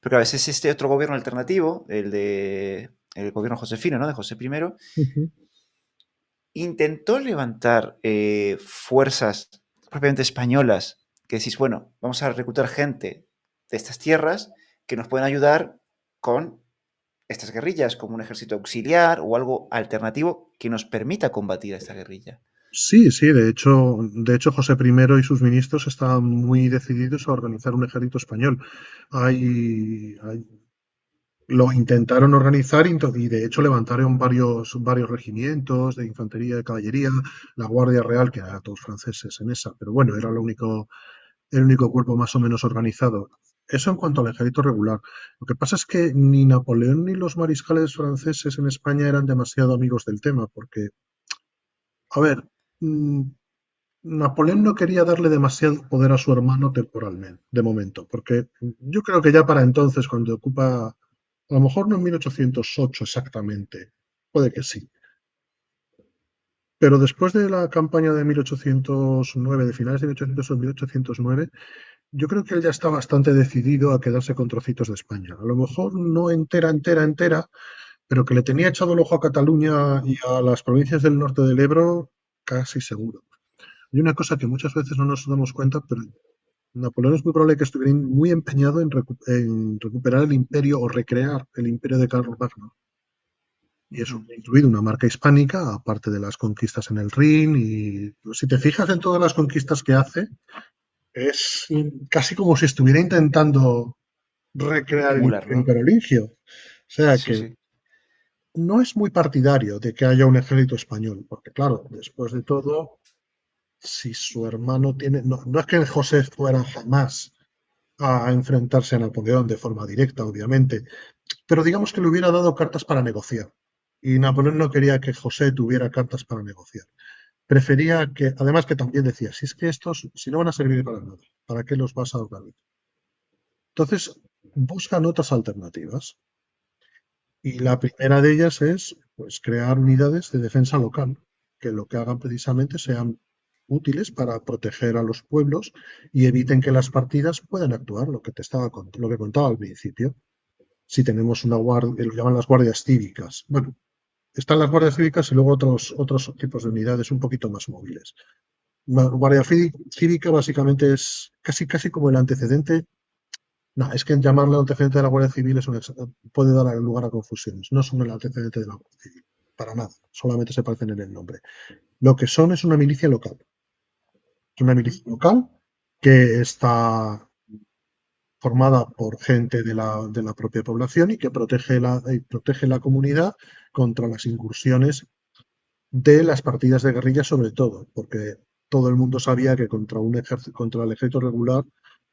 Porque a veces este otro gobierno alternativo, el gobierno josefino, ¿no? De José I, Ujú. intentó levantar fuerzas propiamente españolas que decís, bueno, vamos a reclutar gente de estas tierras que nos pueden ayudar con estas guerrillas, como un ejército auxiliar o algo alternativo que nos permita combatir a esta guerrilla. Sí, sí, de hecho José I y sus ministros estaban muy decididos a organizar un ejército español. Lo intentaron organizar y de hecho levantaron varios regimientos de infantería, de caballería, la Guardia Real, que eran todos franceses en esa, pero bueno, era el único cuerpo más o menos organizado. Eso en cuanto al ejército regular. Lo que pasa es que ni Napoleón ni los mariscales franceses en España eran demasiado amigos del tema, porque, a ver, mm, Napoleón no quería darle demasiado poder a su hermano temporalmente, de momento, porque yo creo que ya para entonces, cuando ocupa, a lo mejor no en 1808 exactamente, puede que sí, pero después de la campaña de 1809, de finales de 1800 o 1809, yo creo que él ya está bastante decidido a quedarse con trocitos de España. A lo mejor no entera, entera, entera, pero que le tenía echado el ojo a Cataluña y a las provincias del norte del Ebro, casi seguro. Y una cosa que muchas veces no nos damos cuenta, pero Napoleón es muy probable que estuviera muy empeñado en recuperar el imperio o recrear el imperio de Carlos Magno. y eso Ujú. ha incluido una marca hispánica, aparte de las conquistas en el Rin. Y pues, si te fijas en todas las conquistas que hace, es casi como si estuviera intentando recrear el Emular, imperio ¿no? carolingio. O sea Sí, que sí. no es muy partidario de que haya un ejército español, porque claro, después de todo, si su hermano tiene... No, no es que José fuera jamás a enfrentarse a Napoleón de forma directa, obviamente, pero digamos que le hubiera dado cartas para negociar. Y Napoleón no quería que José tuviera cartas para negociar. Prefería que, además que también decía, si es que estos, si no van a servir para nada, ¿para qué los vas a organizar? Entonces, buscan otras alternativas. Y la primera de ellas es pues, crear unidades de defensa local, que lo que hagan precisamente sean útiles para proteger a los pueblos y eviten que las partidas puedan actuar, lo que contaba al principio. Si tenemos una guardia, lo llaman las guardias cívicas. Bueno, están las guardias cívicas y luego otros tipos de unidades un poquito más móviles. Una guardia cívica básicamente es casi como el antecedente. No, es que llamarle antecedente de la Guardia Civil puede dar lugar a confusiones. No son el antecedente de la Guardia Civil, para nada. Solamente se parecen en el nombre. Lo que son es una milicia local. Es una Ujú. milicia local que está formada por gente de la propia población y que protege la comunidad contra las incursiones de las partidas de guerrilla, sobre todo, porque todo el mundo sabía que contra el ejército regular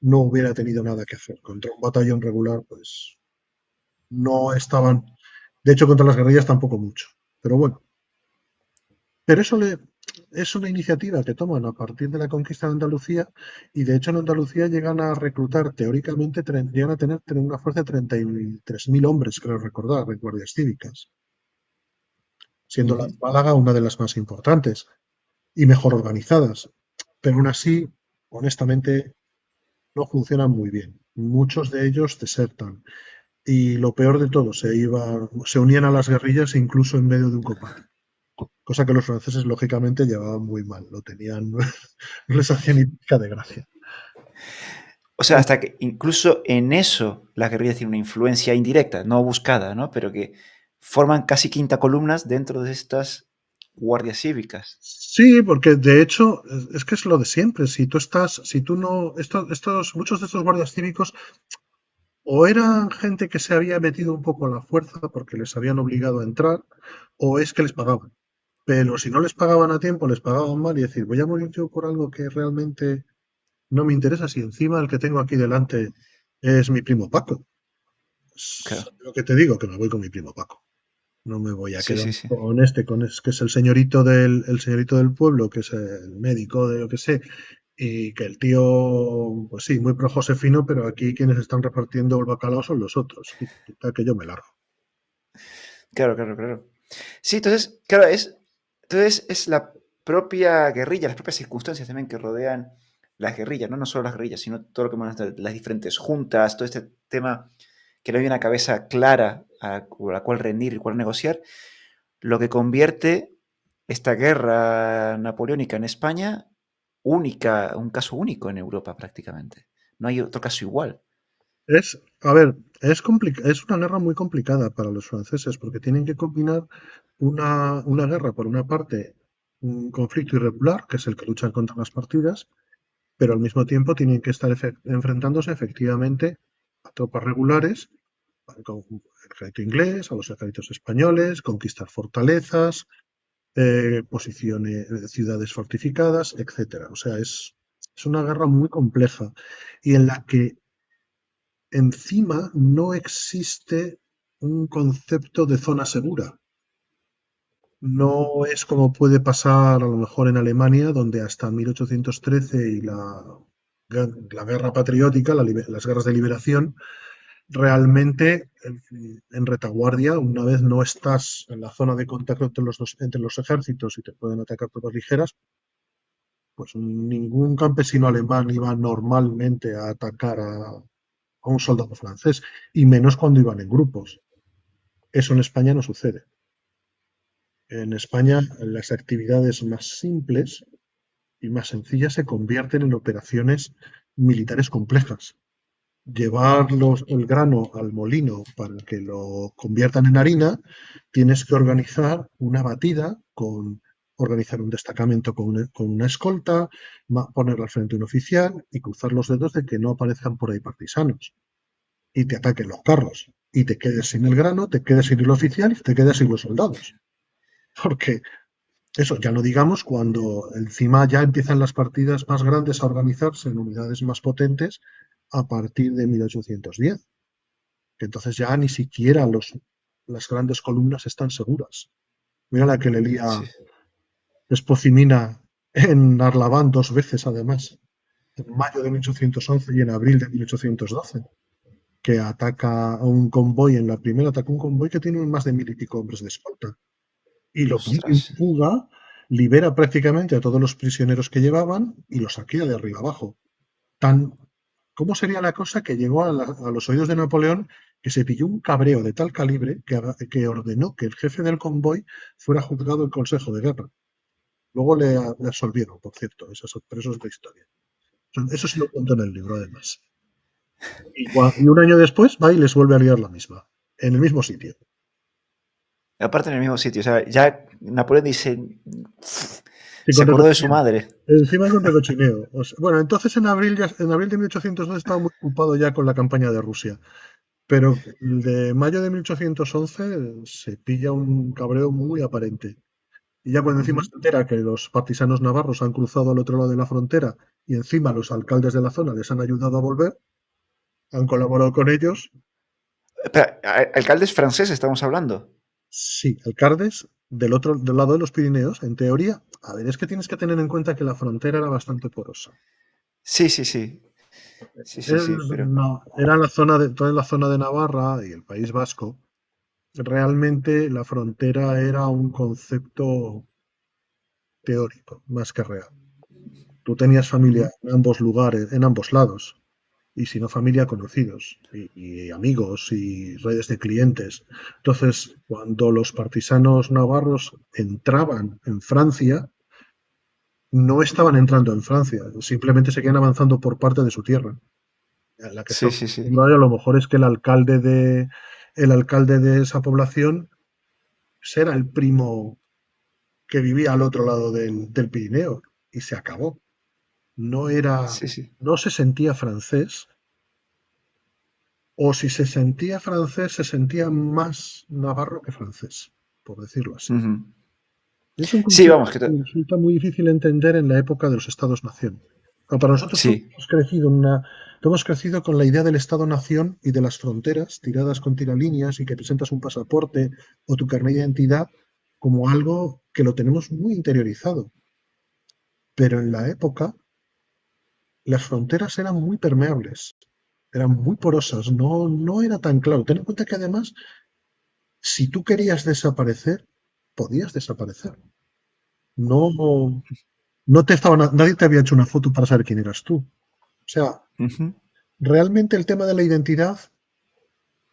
no hubiera tenido nada que hacer. Contra un batallón regular, pues no estaban, de hecho contra las guerrillas tampoco mucho, pero bueno, pero es una iniciativa que toman a partir de la conquista de Andalucía y de hecho en Andalucía llegan a reclutar teóricamente, llegan a tener una fuerza de 33.000 hombres, creo recordar, de guardias cívicas, siendo la de Ujú. Málaga una de las más importantes y mejor organizadas, pero aún así, honestamente, no funcionan muy bien. Muchos de ellos desertan y lo peor de todo, se unían a las guerrillas incluso en medio de un combate. Cosa que los franceses, lógicamente, llevaban muy mal. Lo tenían, no les hacía ni pica de gracia. O sea, hasta que incluso en eso la guerrilla tiene una influencia indirecta, no buscada, ¿no? Pero que forman casi quinta columnas dentro de estas guardias cívicas. Sí, porque de hecho es que es lo de siempre. Si tú no, muchos de estos guardias cívicos o eran gente que se había metido un poco a la fuerza porque les habían obligado a entrar, o es que les pagaban. Pero si no les pagaban a tiempo, les pagaban mal y decir, voy a morir yo por algo que realmente no me interesa si encima el que tengo aquí delante es mi primo Paco. Claro. Lo que te digo, que me voy con mi primo Paco. No me voy a Sí, quedar sí, sí. que es el señorito del pueblo, que es el médico de lo que sé, y que el tío, pues sí, muy pro Josefino, pero aquí quienes están repartiendo el bacalao son los otros. Quita que yo me largo. Claro, claro, claro. Sí, entonces, claro, entonces es la propia guerrilla, las propias circunstancias también que rodean las guerrillas, ¿no? No solo las guerrillas, sino todo lo que hemos las diferentes juntas, todo este tema que no hay una cabeza clara a la cual rendir y cual negociar, lo que convierte esta guerra napoleónica en España única, un caso único en Europa prácticamente. No hay otro caso igual. A ver, es una guerra muy complicada para los franceses porque tienen que combinar una guerra, por una parte, un conflicto irregular, que es el que luchan contra las partidas, pero al mismo tiempo tienen que estar enfrentándose efectivamente a tropas regulares, con el ejército inglés, a los ejércitos españoles, conquistar fortalezas, posiciones, ciudades fortificadas, etcétera. O sea, es una guerra muy compleja y en la que encima no existe un concepto de zona segura. Ujú. No es como puede pasar a lo mejor en Alemania, donde hasta 1813 y la guerra patriótica, las guerras de liberación, realmente en retaguardia, una vez no estás en la zona de contacto entre los ejércitos y te pueden atacar tropas ligeras, pues ningún campesino alemán iba normalmente a atacar a un soldado francés, y menos cuando iban en grupos. Eso en España no sucede. En España las actividades más simples y más sencillas se convierten en operaciones militares complejas. llevar el grano al molino para que lo conviertan en harina, tienes que organizar una batida organizar un destacamento con una escolta, ponerlo al frente de un oficial y cruzar los dedos de que no aparezcan por ahí partisanos y te ataquen los carros y te quedes sin el grano, te quedes sin el oficial y te quedes sin los soldados. Porque eso, ya no digamos cuando encima ya empiezan las partidas más grandes a organizarse en unidades más potentes a partir de 1810, que entonces ya ni siquiera las grandes columnas están seguras. Mira la que le lía Sí, Espocimina en Arlabán dos veces además, en mayo de 1811 y en abril de 1812, que ataca a un convoy, en la primera ataca un convoy que tiene más de mil y pico hombres de escolta y lo pone ostras. en fuga, libera prácticamente a todos los prisioneros que llevaban y los saquea de arriba abajo. Tan, ¿Cómo sería la cosa que llegó a los oídos de Napoleón que se pilló un cabreo de tal calibre que ordenó que el jefe del convoy fuera juzgado en Consejo de Guerra? Luego le absolvieron, por cierto, pero eso es otra historia. Eso sí lo cuento en el libro, además. Y un año después va y les vuelve a liar la misma, en el mismo sitio. Aparte en el mismo sitio, o sea, ya Napoleón dice, Sí, se con acordó de su recochineo. madre. Encima con recochineo. Bueno, entonces en abril de 1812 estaba muy ocupado ya con la campaña de Rusia. Pero de mayo de 1811 se pilla un cabreo muy aparente. Y ya cuando encima Ujú. se entera que los partisanos navarros han cruzado al otro lado de la frontera y encima los alcaldes de la zona les han ayudado a volver, han colaborado con ellos. Espera, alcaldes franceses estamos hablando. Sí, alcaldes del lado de los Pirineos, en teoría, a ver, es que tienes que tener en cuenta que la frontera era bastante porosa. Sí, sí, sí. Sí, sí, sí, pero. No, era toda la zona de Navarra y el País Vasco. Realmente la frontera era un concepto teórico más que real. Tú tenías familia Ujú. en ambos lugares, en ambos lados, y si no familia, conocidos, y amigos y redes de clientes. Entonces, cuando los partisanos navarros entraban en Francia, no estaban entrando en Francia, simplemente seguían avanzando por parte de su tierra. En la que Sí, estamos sí, sí. acostumbrados, a lo mejor es que el alcalde de esa población era el primo que vivía al otro lado del Pirineo, y se acabó. No era, Sí, sí. no se sentía francés, o si se sentía francés, se sentía más navarro que francés, por decirlo así. Ujú. Es un Sí, concepto vamos, que resulta muy difícil entender en la época de los Estados-nación. Para nosotros sí, hemos crecido con la idea del Estado-nación y de las fronteras tiradas con tiralíneas y que presentas un pasaporte o tu carnet de identidad como algo que lo tenemos muy interiorizado. Pero en la época las fronteras eran muy permeables, eran muy porosas, no era tan claro. Ten en cuenta que además, si tú querías desaparecer, podías desaparecer. No, nadie te había hecho una foto para saber quién eras tú. O sea, ujú. realmente el tema de la identidad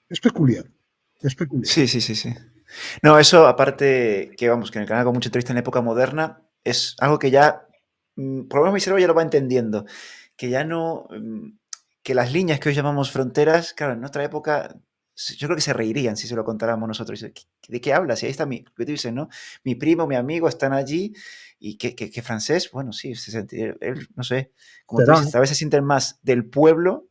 es peculiar, es peculiar. Sí, sí, sí, sí. No, eso aparte que vamos, que en el canal con mucha entrevista en la época moderna es algo que ya, por lo menos mi cerebro ya lo va entendiendo, que ya no, que las líneas que hoy llamamos fronteras, claro, en nuestra época yo creo que se reirían si se lo contáramos nosotros. Dice, ¿de qué hablas? Y ahí está lo que tú dices, ¿no? Mi primo, mi amigo están allí y que francés, bueno, sí, él, no sé, como tú Será. dices, a veces sienten más del pueblo,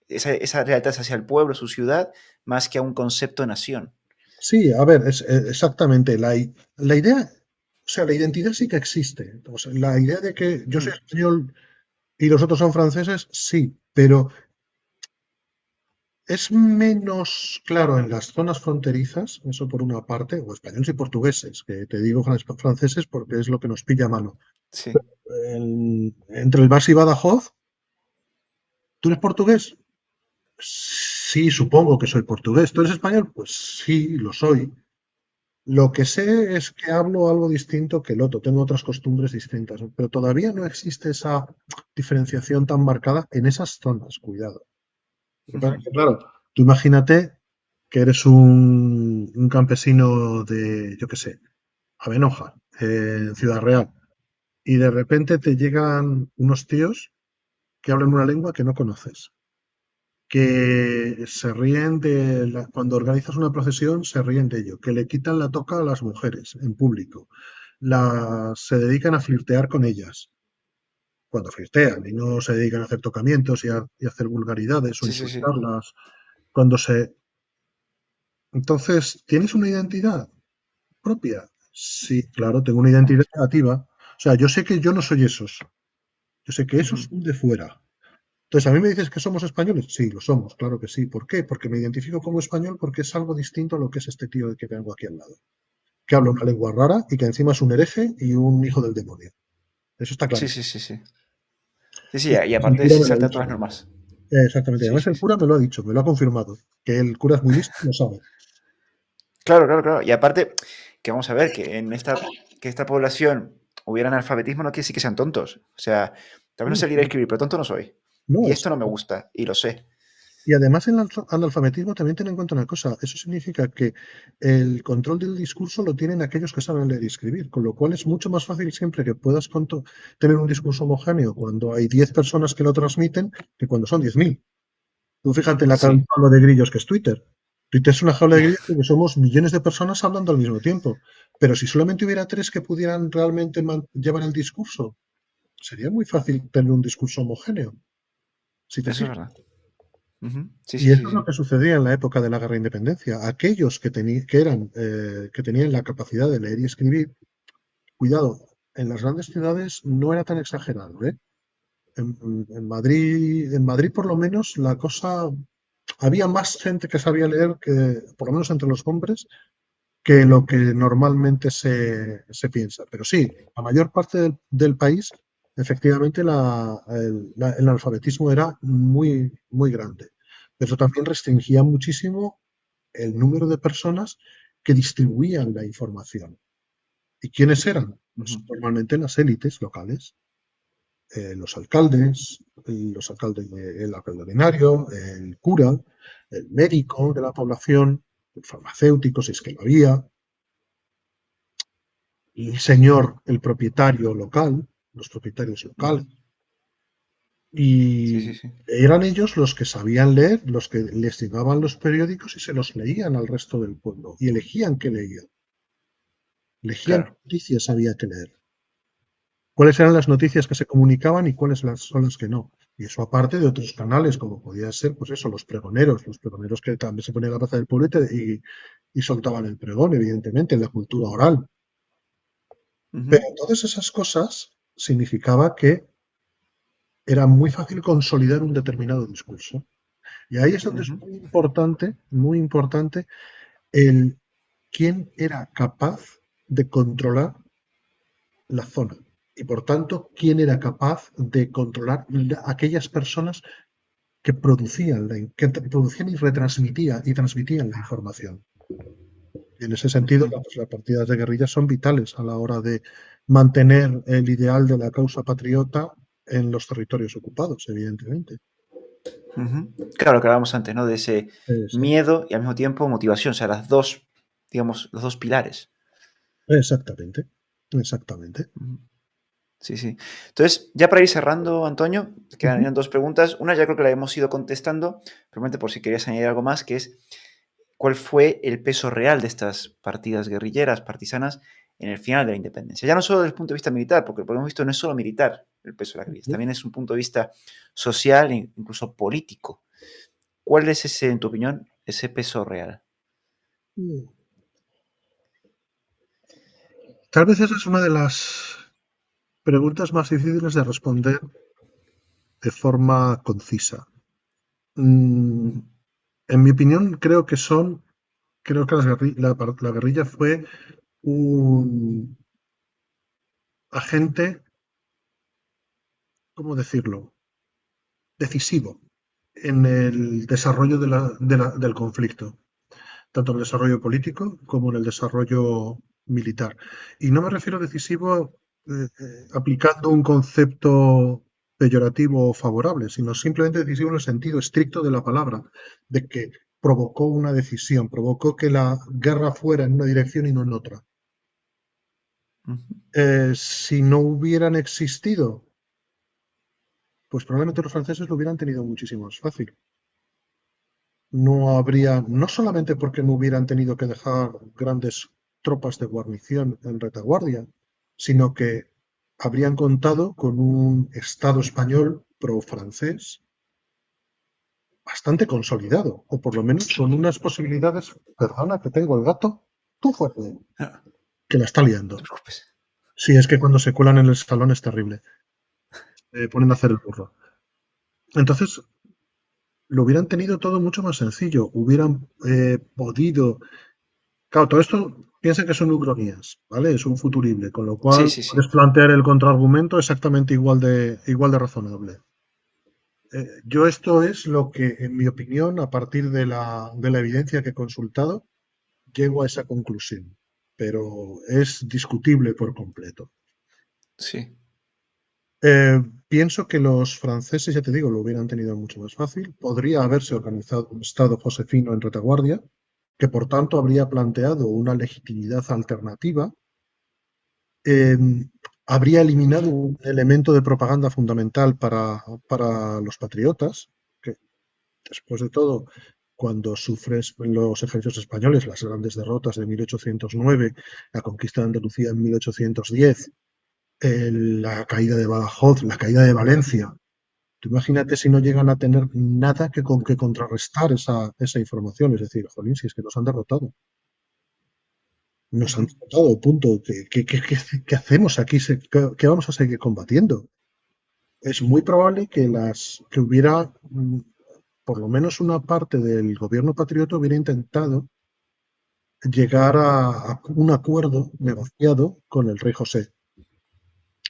esa lealtad hacia el pueblo, su ciudad, más que a un concepto de nación. Sí, a ver, exactamente. La idea, o sea, la identidad sí que existe. O sea, la idea de que yo soy Ujú. español y los otros son franceses, sí, pero es menos claro en las zonas fronterizas, eso por una parte, o españoles y portugueses, que te digo franceses porque es lo que nos pilla a mano. Sí. Entre el Bas y Badajoz, ¿tú eres portugués? Sí, supongo que soy portugués. ¿Tú eres español? Pues sí, lo soy. Lo que sé es que hablo algo distinto que el otro, tengo otras costumbres distintas, pero todavía no existe esa diferenciación tan marcada en esas zonas, cuidado. Lo que pasa es Ujú. que, claro, tú imagínate que eres un campesino de, yo qué sé, Avenoja, en Ciudad Real, y de repente te llegan unos tíos que hablan una lengua que no conoces. que se ríen cuando organizas una procesión, se ríen de ello, que le quitan la toca a las mujeres en público, se dedican a flirtear con ellas, cuando flirtean, y no se dedican a hacer tocamientos y a hacer vulgaridades o Sí, sí, sí. insultarlas, cuando se... Entonces, ¿tienes una identidad propia? Sí, claro, tengo una identidad negativa. O sea, yo sé que yo no soy esos, yo sé que esos Ujú. son de fuera. Entonces, ¿a mí me dices que somos españoles? Sí, lo somos, claro que sí. ¿Por qué? Porque me identifico como español porque es algo distinto a lo que es este tío que tengo aquí al lado, que habla una lengua rara y que encima es un hereje y un hijo del demonio. Eso está Sí, clarísimo. sí, sí, sí. Sí, sí, Y y el aparte cura se me lo ha salta dicho. todas las normas. Exactamente. Sí, Además, sí, el sí. cura me lo ha dicho, me lo ha confirmado. Que el cura es muy listo y lo sabe. Claro, claro, claro. Y aparte, que vamos a ver, que esta población hubiera analfabetismo no quiere decir que sean tontos. O sea, tal vez no sé leer y escribir, pero tonto no soy. No, Y esto no me exacto. gusta, y lo sé. Y además el analfabetismo también tiene en cuenta una cosa, eso significa que el control del discurso lo tienen aquellos que saben leer y escribir, con lo cual es mucho más fácil siempre que puedas tener un discurso homogéneo cuando hay 10 personas que lo transmiten que cuando son 10.000. Tú fíjate en la Sí, jaula de grillos que es Twitter. Twitter es una jaula de grillos porque somos millones de personas hablando al mismo tiempo. Pero si solamente hubiera tres que pudieran realmente llevar el discurso, sería muy fácil tener un discurso homogéneo, si te eso es fijas. verdad. Ujú. Sí, Y sí, eso sí, es lo sí. que sucedía en la época de la Guerra de Independencia. Aquellos que tenían la capacidad de leer y escribir, cuidado, en las grandes ciudades no era tan exagerado, ¿eh? En Madrid por lo menos la cosa, había más gente que sabía leer que, por lo menos entre los hombres, que lo que normalmente se piensa. Pero sí, la mayor parte del país, efectivamente, el analfabetismo era muy, muy grande. Pero también restringía muchísimo el número de personas que distribuían la información. ¿Y quiénes eran? Pues Ujú. normalmente las élites locales, el alcalde ordinario, el cura, el médico de la población, el farmacéutico, si es que lo había, el señor, el propietario local, los propietarios locales, Ujú. Sí, sí, y sí. eran ellos los que sabían leer, los que les llevaban los periódicos y se los leían al resto del pueblo y elegían qué Claro. noticias había que leer, cuáles eran las noticias que se comunicaban y cuáles son las que no. Y eso aparte de otros canales, como podía ser, pues eso, los pregoneros que también se ponían a la plaza del pueblo y soltaban el pregón, evidentemente, en la cultura oral. Ujú. Pero todas esas cosas significaba que era muy fácil consolidar un determinado discurso. Y ahí es donde es Ujú. muy importante, el quién era capaz de controlar la zona. Y por tanto, quién era capaz de controlar aquellas personas que producían y transmitían la información. Y en ese sentido, Ujú. las partidas de guerrilla son vitales a la hora de mantener el ideal de la causa patriota en los territorios ocupados, evidentemente. Ujú. Claro, lo que hablábamos antes, ¿no? De ese Eso. miedo y al mismo tiempo motivación. O sea, las dos, digamos, los dos pilares. Exactamente, exactamente. Ujú. Sí, sí. Entonces, ya para ir cerrando, Antonio, Ujú. quedan dos preguntas. Una ya creo que la hemos ido contestando, probablemente por si querías añadir algo más, que es ¿cuál fue el peso real de estas partidas guerrilleras, partisanas, en el final de la independencia? Ya no solo desde el punto de vista militar, porque por lo que hemos visto no es solo militar el peso de las guerrillas, Ujú. también es un punto de vista social e incluso político. ¿Cuál es ese, en tu opinión, ese peso real? Tal vez esa es una de las preguntas más difíciles de responder de forma concisa. Mm, Ujú. en mi opinión, creo que la guerrilla fue un agente, ¿cómo decirlo?, decisivo en el desarrollo del conflicto, tanto en el desarrollo político como en el desarrollo militar. Y no me refiero a decisivo aplicando un concepto peyorativo o favorable, sino simplemente decisivo en el sentido estricto de la palabra, de que provocó una decisión, provocó que la guerra fuera en una dirección y no en otra. Ujú. Si no hubieran existido, pues probablemente los franceses lo hubieran tenido muchísimo más fácil. no solamente porque no hubieran tenido que dejar grandes tropas de guarnición en retaguardia, sino que habrían contado con un Estado español pro-francés bastante consolidado, o por lo menos con unas posibilidades, perdona que tengo el gato, tú fuerte, No, no que la está liando. te preocupes. Sí, es que cuando se cuelan en el salón es terrible, ponen a hacer el burro. Entonces, lo hubieran tenido todo mucho más sencillo, hubieran podido. Claro, todo esto piensa que son ucronías, ¿vale? Es un futurible, con lo Sí, cual sí, sí. puedes plantear el contraargumento exactamente igual de razonable. Yo esto es lo que, en mi opinión, a partir de la evidencia que he consultado, llego a esa conclusión. Pero es discutible por completo. Sí. Pienso que los franceses, ya te digo, lo hubieran tenido mucho más fácil. Podría haberse organizado un Estado josefino en retaguardia, que por tanto habría planteado una legitimidad alternativa. eh, Habría eliminado Ujú, un elemento de propaganda fundamental para los patriotas, que después de todo, cuando sufres los ejércitos españoles las grandes derrotas de 1809, la conquista de Andalucía en 1810, la caída de Badajoz, la caída de Valencia. Tú imagínate si no llegan a tener nada que contrarrestar esa información, es decir, jolín, si es que nos han derrotado. Nos han ujú. derrotado, punto. ¿Qué hacemos aquí? ¿Qué vamos a seguir combatiendo? Es muy probable que hubiera, por lo menos una parte del gobierno patriota hubiera intentado llegar a un acuerdo negociado con el rey José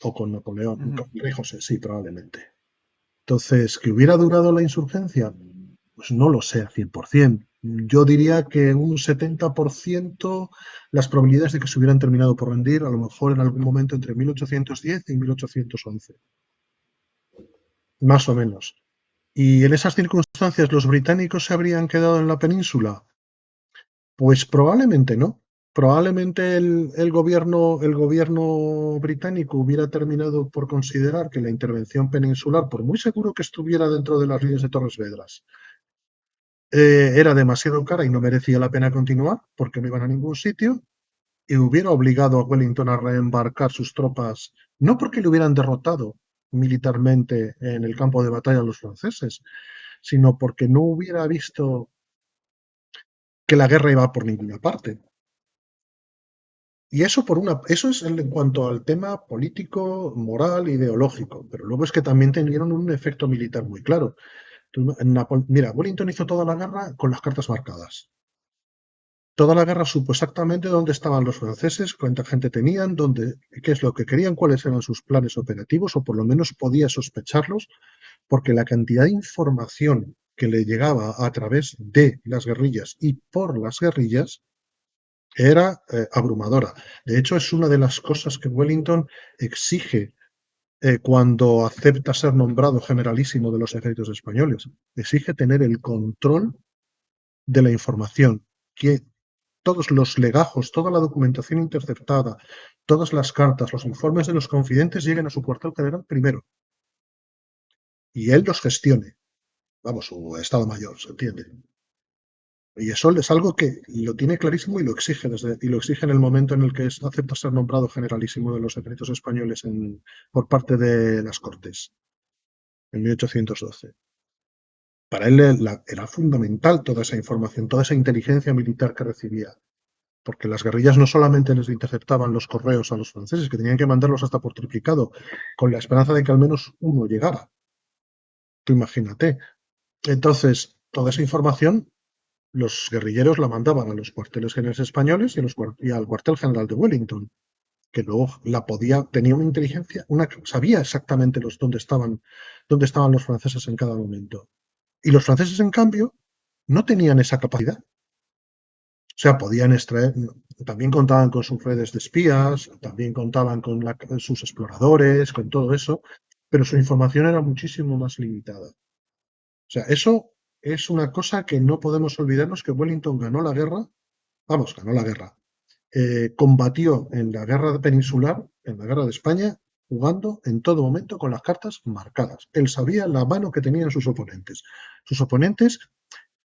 o con Napoleón, Ujú. con el rey José, sí, probablemente. Entonces, ¿que hubiera durado la insurgencia? Pues no lo sé al 100%. Yo diría que un 70% las probabilidades de que se hubieran terminado por rendir, a lo mejor en algún momento entre 1810 y 1811, más o menos. ¿Y en esas circunstancias los británicos se habrían quedado en la península? Pues probablemente no. Probablemente el gobierno británico hubiera terminado por considerar que la intervención peninsular, por muy seguro que estuviera dentro de las líneas de Torres Vedras, era demasiado cara y no merecía la pena continuar porque no iban a ningún sitio, y hubiera obligado a Wellington a reembarcar sus tropas, no porque le hubieran derrotado militarmente en el campo de batalla a los franceses, sino porque no hubiera visto que la guerra iba por ninguna parte. Y eso es en cuanto al tema político, moral, ideológico, pero luego es que también tuvieron un efecto militar muy claro. Mira, Wellington hizo toda la guerra con las cartas marcadas. Toda la guerra supo exactamente dónde estaban los franceses, cuánta gente tenían, qué es lo que querían, cuáles eran sus planes operativos, o por lo menos podía sospecharlos, porque la cantidad de información que le llegaba a través de las guerrillas y por las guerrillas era abrumadora. De hecho, es una de las cosas que Wellington exige cuando acepta ser nombrado generalísimo de los ejércitos españoles. Exige tener el control de la información, que todos los legajos, toda la documentación interceptada, todas las cartas, los informes de los confidentes lleguen a su cuartel general primero y él los gestione. Vamos, su Estado Mayor, ¿se entiende? Y eso es algo que lo tiene clarísimo y lo exige en el momento en el que acepta ser nombrado generalísimo de los ejércitos españoles por parte de las Cortes, en 1812. Para él era fundamental toda esa información, toda esa inteligencia militar que recibía, porque las guerrillas no solamente les interceptaban los correos a los franceses, que tenían que mandarlos hasta por triplicado, con la esperanza de que al menos uno llegara. Tú imagínate. Entonces, toda esa información los guerrilleros la mandaban a los cuarteles generales españoles y al cuartel general de Wellington, que luego tenía una inteligencia, sabía exactamente dónde estaban los franceses en cada momento. Y los franceses, en cambio, no tenían esa capacidad. O sea, podían extraer, también contaban con sus redes de espías, también contaban con sus exploradores, con todo eso, pero su información era muchísimo más limitada. O sea, eso es una cosa que no podemos olvidarnos, que Wellington ganó la guerra, vamos, ganó la guerra, combatió en la guerra peninsular, en la guerra de España, jugando en todo momento con las cartas marcadas. Él sabía la mano que tenían sus oponentes. Sus oponentes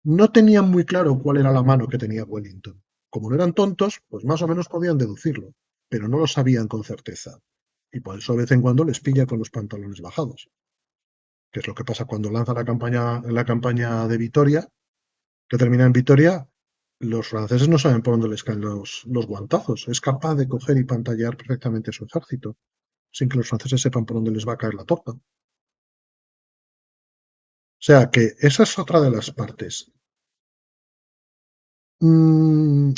No tenían muy claro cuál era la mano que tenía Wellington. Como no eran tontos, pues más o menos podían deducirlo, pero no lo sabían con certeza. Y por eso de vez en cuando les pilla con los pantalones bajados, que es lo que pasa cuando lanza la campaña de Vitoria, que termina en Vitoria. Los franceses no saben por dónde les caen los guantazos. Es capaz de coger y pantallar perfectamente su ejército, sin que los franceses sepan por dónde les va a caer la torta. O sea que esa es otra de las partes.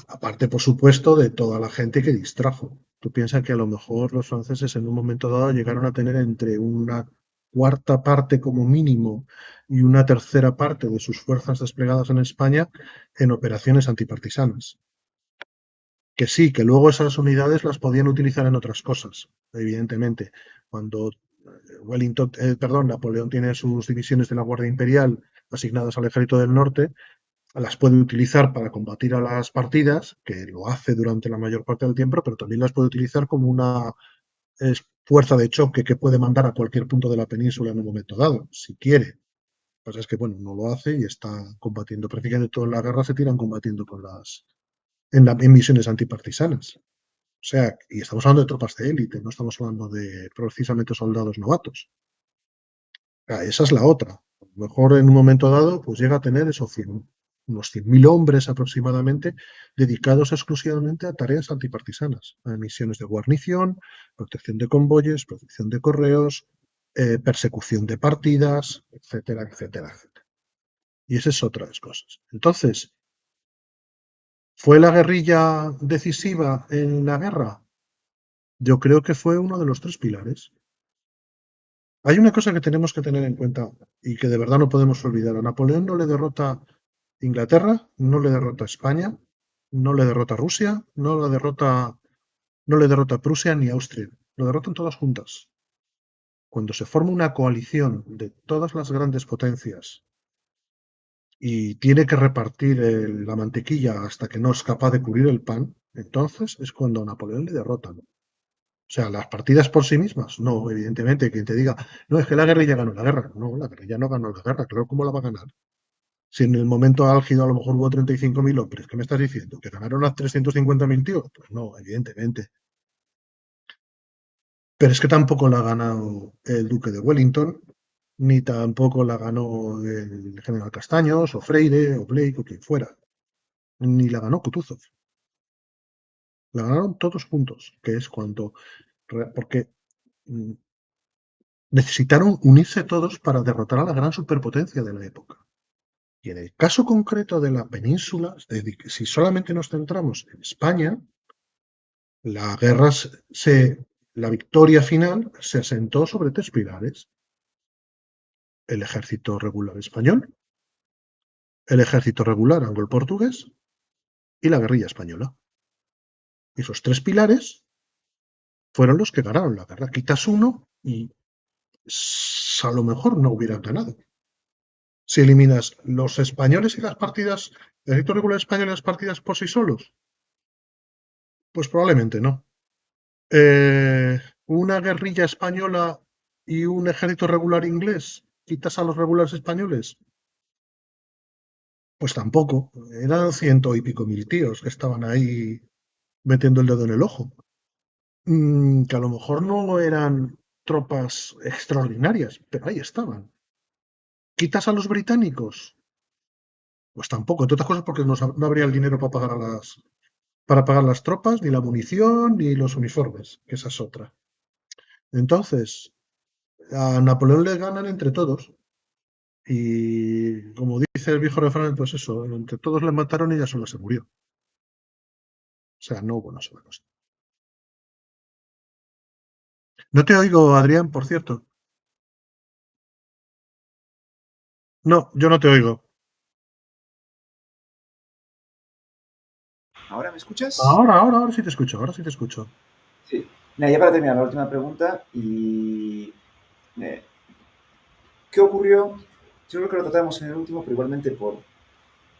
Aparte, por supuesto, de toda la gente que distrajo. Tú piensas que a lo mejor los franceses en un momento dado llegaron a tener entre una cuarta parte como mínimo y una tercera parte de sus fuerzas desplegadas en España en operaciones antipartisanas. Que sí, que luego esas unidades las podían utilizar en otras cosas, evidentemente. Cuando Napoleón tiene sus divisiones de la Guardia Imperial asignadas al Ejército del Norte, las puede utilizar para combatir a las partidas, que lo hace durante la mayor parte del tiempo, pero también las puede utilizar como una fuerza de choque que puede mandar a cualquier punto de la península en un momento dado, si quiere. Lo que pasa es que, bueno, no lo hace y está combatiendo. Prácticamente toda la guerra se tiran combatiendo en misiones antipartisanas. O sea, y estamos hablando de tropas de élite, no estamos hablando de precisamente soldados novatos. Esa es la otra. A lo mejor en un momento dado, pues llega a tener unos 100.000 hombres aproximadamente dedicados exclusivamente a tareas antipartisanas, a misiones de guarnición, protección de convoyes, protección de correos, persecución de partidas, etcétera, etcétera, etcétera. Y esa es otra de las cosas. Entonces, ¿fue la guerrilla decisiva en la guerra? Yo creo que fue uno de los tres pilares. Hay una cosa que tenemos que tener en cuenta y que de verdad no podemos olvidar. A Napoleón no le derrota Inglaterra, no le derrota España, no le derrota Rusia, no le derrota Prusia ni Austria. Lo derrotan todas juntas. Cuando se forma una coalición de todas las grandes potencias y tiene que repartir la mantequilla hasta que no es capaz de cubrir el pan, entonces es cuando a Napoleón le derrotan. O sea, las partidas por sí mismas, no, evidentemente, quien te diga, no, es que la guerrilla ganó la guerra. No, la guerrilla no ganó la guerra, claro, ¿cómo la va a ganar? Si en el momento álgido a lo mejor hubo 35.000 hombres, ¿qué me estás diciendo? ¿Que ganaron a 350.000 tíos? Pues no, evidentemente. Pero es que tampoco la ha ganado el duque de Wellington, ni tampoco la ganó el general Castaños, o Freire, o Blake, o quien fuera. Ni la ganó Kutuzov. La ganaron todos juntos, que es cuando. Porque mm, necesitaron unirse todos para derrotar a la gran superpotencia de la época. Y en el caso concreto de la península, es decir, si solamente nos centramos en España, la guerra la victoria final se asentó sobre tres pilares: el ejército regular español, el ejército regular anglo-portugués y la guerrilla española. Esos tres pilares fueron los que ganaron la guerra. Quitas uno y a lo mejor no hubieran ganado. Si eliminas los españoles y las partidas, el ejército regular español y las partidas por sí solos, pues probablemente no. Una guerrilla española y un ejército regular inglés, quitas a los regulares españoles, pues tampoco. Eran ciento y pico mil tíos que estaban ahí metiendo el dedo en el ojo. Que a lo mejor no eran tropas extraordinarias, pero ahí estaban. ¿Quitas a los británicos? Pues tampoco, entre otras cosas porque no habría el dinero para pagar las tropas, ni la munición, ni los uniformes, que esa es otra. Entonces, a Napoleón le ganan entre todos. Y como dice el viejo refrán, pues eso, entre todos le mataron y ella sola se murió. O sea, no hubo una sola cosa. No te oigo, Adrián, por cierto. No, yo no te oigo. ¿Ahora me escuchas? Ahora sí te escucho, ahora sí te escucho. Sí. Mira, ya para terminar, la última pregunta. Y eh, ¿qué ocurrió? Yo creo que lo tratamos en el último, pero igualmente por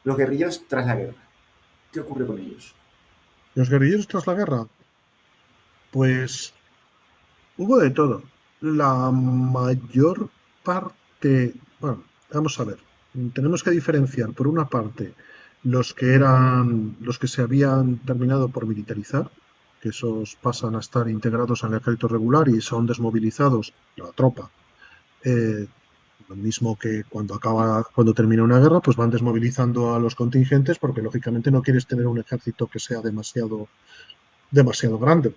los guerrilleros tras la guerra. ¿Qué ocurrió con ellos? Los guerrilleros tras la guerra, pues hubo de todo. La mayor parte, bueno, vamos a ver. Tenemos que diferenciar, por una parte, los que se habían terminado por militarizar, que esos pasan a estar integrados al ejército regular y son desmovilizados, la tropa. eh, lo mismo que cuando termina una guerra, pues van desmovilizando a los contingentes porque lógicamente no quieres tener un ejército que sea demasiado grande.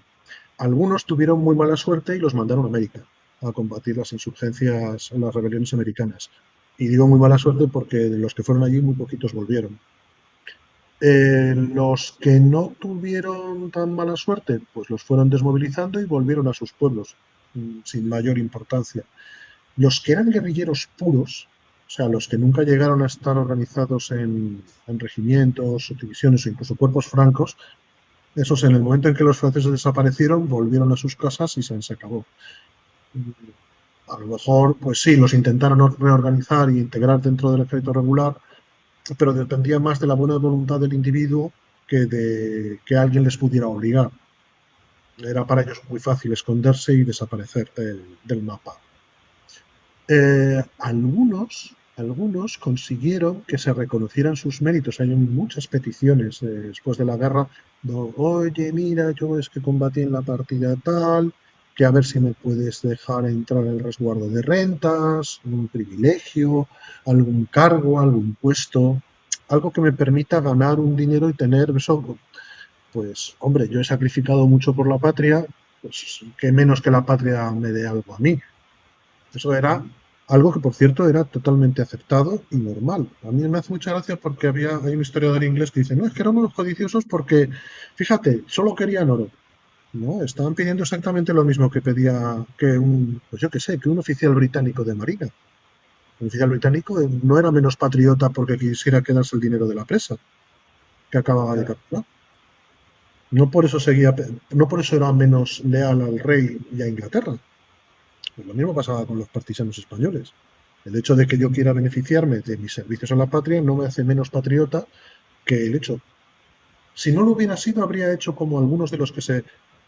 Algunos tuvieron muy mala suerte y los mandaron a América a combatir las insurgencias, las rebeliones americanas. Y digo muy mala suerte porque de los que fueron allí muy poquitos volvieron. Los que no tuvieron tan mala suerte, pues los fueron desmovilizando y volvieron a sus pueblos, sin mayor importancia. Los que eran guerrilleros puros, o sea, los que nunca llegaron a estar organizados en regimientos, divisiones o incluso cuerpos francos, esos en el momento en que los franceses desaparecieron, volvieron a sus casas y se acabó. A lo mejor, pues sí, los intentaron reorganizar e integrar dentro del ejército regular, pero dependía más de la buena voluntad del individuo que de que alguien les pudiera obligar. Era para ellos muy fácil esconderse y desaparecer del mapa. Algunos consiguieron que se reconocieran sus méritos. Hay muchas peticiones después de la guerra. Oye, mira, yo es que combatí en la partida tal, que a ver si me puedes dejar entrar el resguardo de rentas, un privilegio, algún cargo, algún puesto, algo que me permita ganar un dinero y tener eso. Pues, hombre, yo he sacrificado mucho por la patria, pues que menos que la patria me dé algo a mí. Eso era algo que, por cierto, era totalmente aceptado y normal. A mí me hace mucha gracia porque hay un historiador inglés que dice, no, es que eran unos codiciosos porque, fíjate, solo querían oro. No, estaban pidiendo exactamente lo mismo que pedía pues yo qué sé, que un oficial británico de marina. Un oficial británico no era menos patriota porque quisiera quedarse el dinero de la presa que acababa de Claro. capturar. No por eso era menos leal al rey y a Inglaterra. Pues lo mismo pasaba con los partisanos españoles. El hecho de que yo quiera beneficiarme de mis servicios a la patria no me hace menos patriota que el hecho. Si no lo hubiera sido, habría hecho como algunos de los que se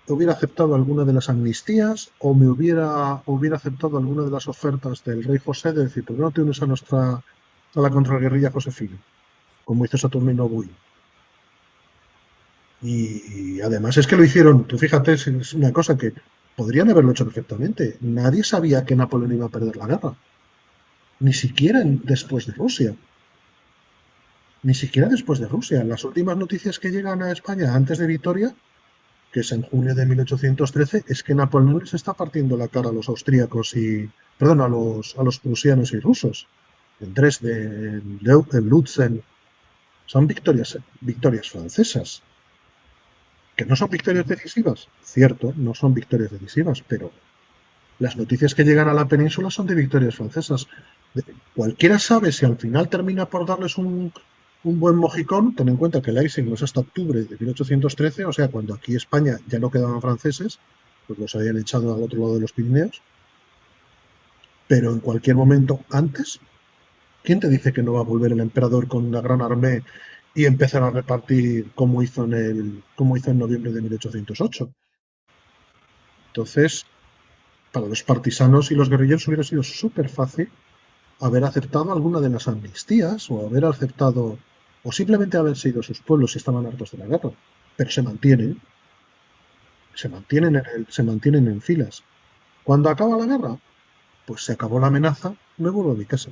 hubiera aceptado alguna de las amnistías o hubiera aceptado alguna de las ofertas del rey José de decir, ¿por qué no te unes a la contraguerrilla Josefina? Como hizo Saturnino Buy. Y además es que lo hicieron, tú fíjate, es una cosa que podrían haberlo hecho perfectamente. Nadie sabía que Napoleón iba a perder la guerra. Ni siquiera después de Rusia. Ni siquiera después de Rusia. Las últimas noticias que llegan a España antes de Vitoria, que es en junio de 1813, es que Napoleón les está partiendo la cara a los austríacos perdón, a los prusianos y rusos. En Dresde, en Lutzen. Son victorias francesas. Que no son victorias decisivas. Cierto, no son victorias decisivas, pero las noticias que llegan a la península son de victorias francesas. Cualquiera sabe si al final termina por darles un buen mojicón. Ten en cuenta que el Icing no es hasta octubre de 1813, o sea, cuando aquí España ya no quedaban franceses, pues los habían echado al otro lado de los Pirineos. Pero en cualquier momento antes, ¿quién te dice que no va a volver el emperador con una gran armée y empezar a repartir como hizo en noviembre de 1808? Entonces, para los partisanos y los guerrilleros hubiera sido súper fácil haber aceptado alguna de las amnistías o haber aceptado o simplemente haber sido sus pueblos si estaban hartos de la guerra. Pero se mantienen en filas. ¿Cuándo acaba la guerra? Pues se acabó la amenaza, me vuelvo a mi casa.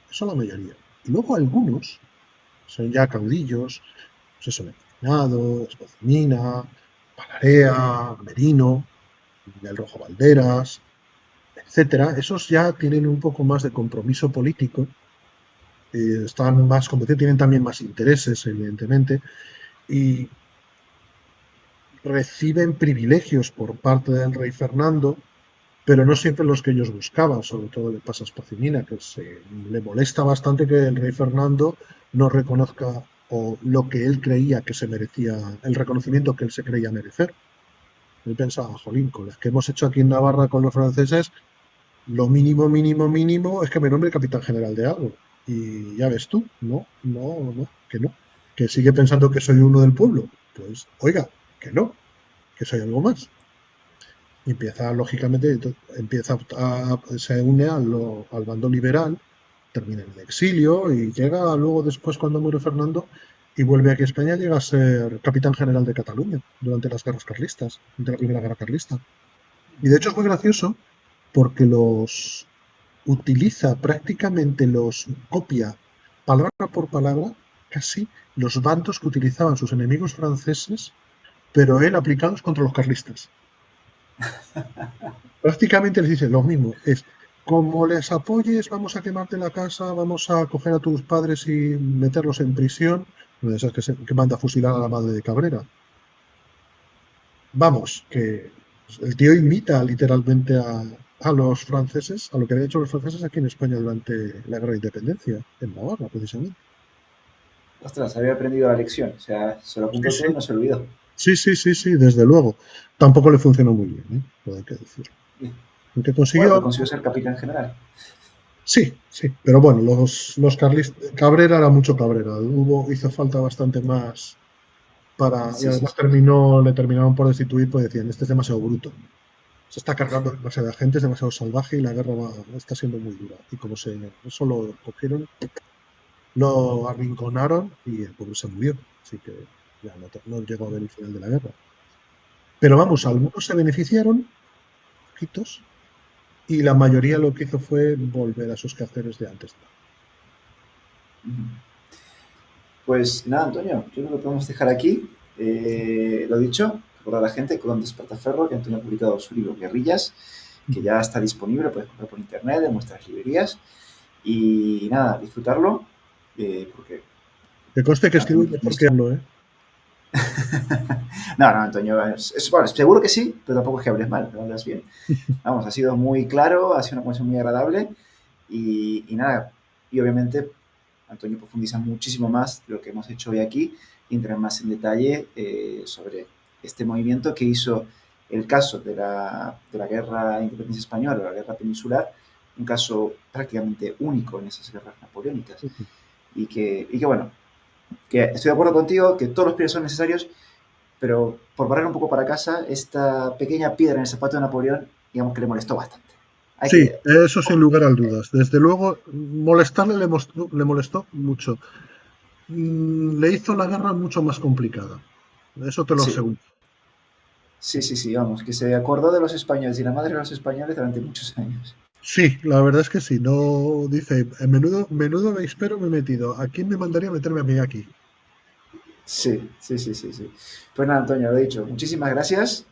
Eso la mayoría. Y luego algunos son ya caudillos, pues eso, Empecinado, Espocinina, Palarea, Merino, el Rojo Valderas, etcétera. Esos ya tienen un poco más de compromiso político, están más convencidos, tienen también más intereses, evidentemente, y reciben privilegios por parte del rey Fernando, pero no siempre los que ellos buscaban. Sobre todo le pasa a Espacinina, que le molesta bastante que el rey Fernando no reconozca o lo que él creía que se merecía, el reconocimiento que él se creía merecer. Él pensaba, jolín, con las que hemos hecho aquí en Navarra con los franceses, lo mínimo, mínimo, mínimo es que me nombre capitán general de algo. Y ya ves tú, no, no, no, que no. Que sigue pensando que soy uno del pueblo. Pues, oiga, que no, que soy algo más. Y empieza, lógicamente, se une al bando liberal termina en el exilio y llega luego después cuando muere Fernando y vuelve aquí a España, llega a ser capitán general de Cataluña durante las guerras carlistas, durante la primera guerra carlista. Y de hecho es muy gracioso porque los utiliza prácticamente, los copia palabra por palabra, casi los bandos que utilizaban sus enemigos franceses, pero él aplicados contra los carlistas. Prácticamente les dice lo mismo, es como les apoyes, vamos a quemarte la casa, vamos a coger a tus padres y meterlos en prisión, una de esas que manda a fusilar a la madre de Cabrera. Vamos, que el tío imita literalmente a los franceses, a lo que habían hecho los franceses aquí en España durante la Guerra de Independencia, en Navarra, precisamente. Ostras, había aprendido la lección. O sea, se lo Sí, apuntó todo y sí, no se olvidó. sí, sí, sí, sí, desde luego. Tampoco le funcionó muy bien, ¿eh? Todo hay que decirlo. Aunque Bueno, consiguió pues algo. consiguió ser capitán general. Sí, sí, pero bueno, los carlistas, Cabrera era mucho Cabrera, hizo falta bastante más y Sí, sí, además sí. le terminaron por destituir, pues decían, este es demasiado bruto, se está cargando demasiada gente, es demasiado salvaje y la guerra está siendo muy dura. Y como eso lo cogieron, lo arrinconaron y el pueblo se murió, así que ya no llegó a ver el final de la guerra. Pero vamos, algunos se beneficiaron, poquitos, y la mayoría lo que hizo fue volver a sus quehaceres de antes. Pues nada, Antonio, yo creo que podemos dejar aquí. Lo dicho, recordar a la gente con Despertaferro que Antonio ha publicado su libro Guerrillas, que ya está disponible, lo puedes comprar por internet en nuestras librerías. Y nada, disfrutarlo, porque Que conste que escribo Antonio mejor que profundizó. hablo, ¿eh? No, no, Antonio, bueno, seguro que sí, pero tampoco es que hables mal, hablas bien. Vamos, ha sido muy claro, ha sido una conversación muy agradable y nada, y obviamente Antonio profundiza muchísimo más de lo que hemos hecho hoy aquí y entra más en detalle sobre este movimiento que hizo el caso de la guerra de independencia española, la guerra peninsular, un caso prácticamente único en esas guerras napoleónicas. Y que bueno, que estoy de acuerdo contigo que todos los pies son necesarios, pero por barrer un poco para casa, esta pequeña piedra en el zapato de Napoleón, digamos que le molestó bastante. Hay Sí, que... eso sin lugar a dudas. Desde luego, molestarle le molestó mucho. Le hizo la guerra mucho más complicada. Eso te lo Sí, aseguro. sí, sí, sí, vamos, que se acordó de los españoles y la madre de los españoles durante muchos años. Sí, la verdad es que sí. No dice, menudo avispero me he metido. ¿A quién me mandaría meterme a mí aquí? Sí, sí, sí, sí, sí. Pues nada, Antonio, lo he dicho, muchísimas gracias,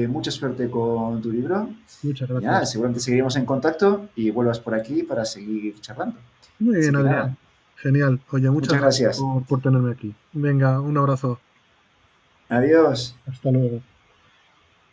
mucha suerte con tu libro Muchas y nada, gracias. seguramente seguiremos en contacto y vuelvas por aquí para seguir charlando. Muy Así bien, que nada, Adrián. Genial. Oye, muchas muchas gracias gracias. por tenerme aquí. Venga, un abrazo. Adiós. Hasta luego.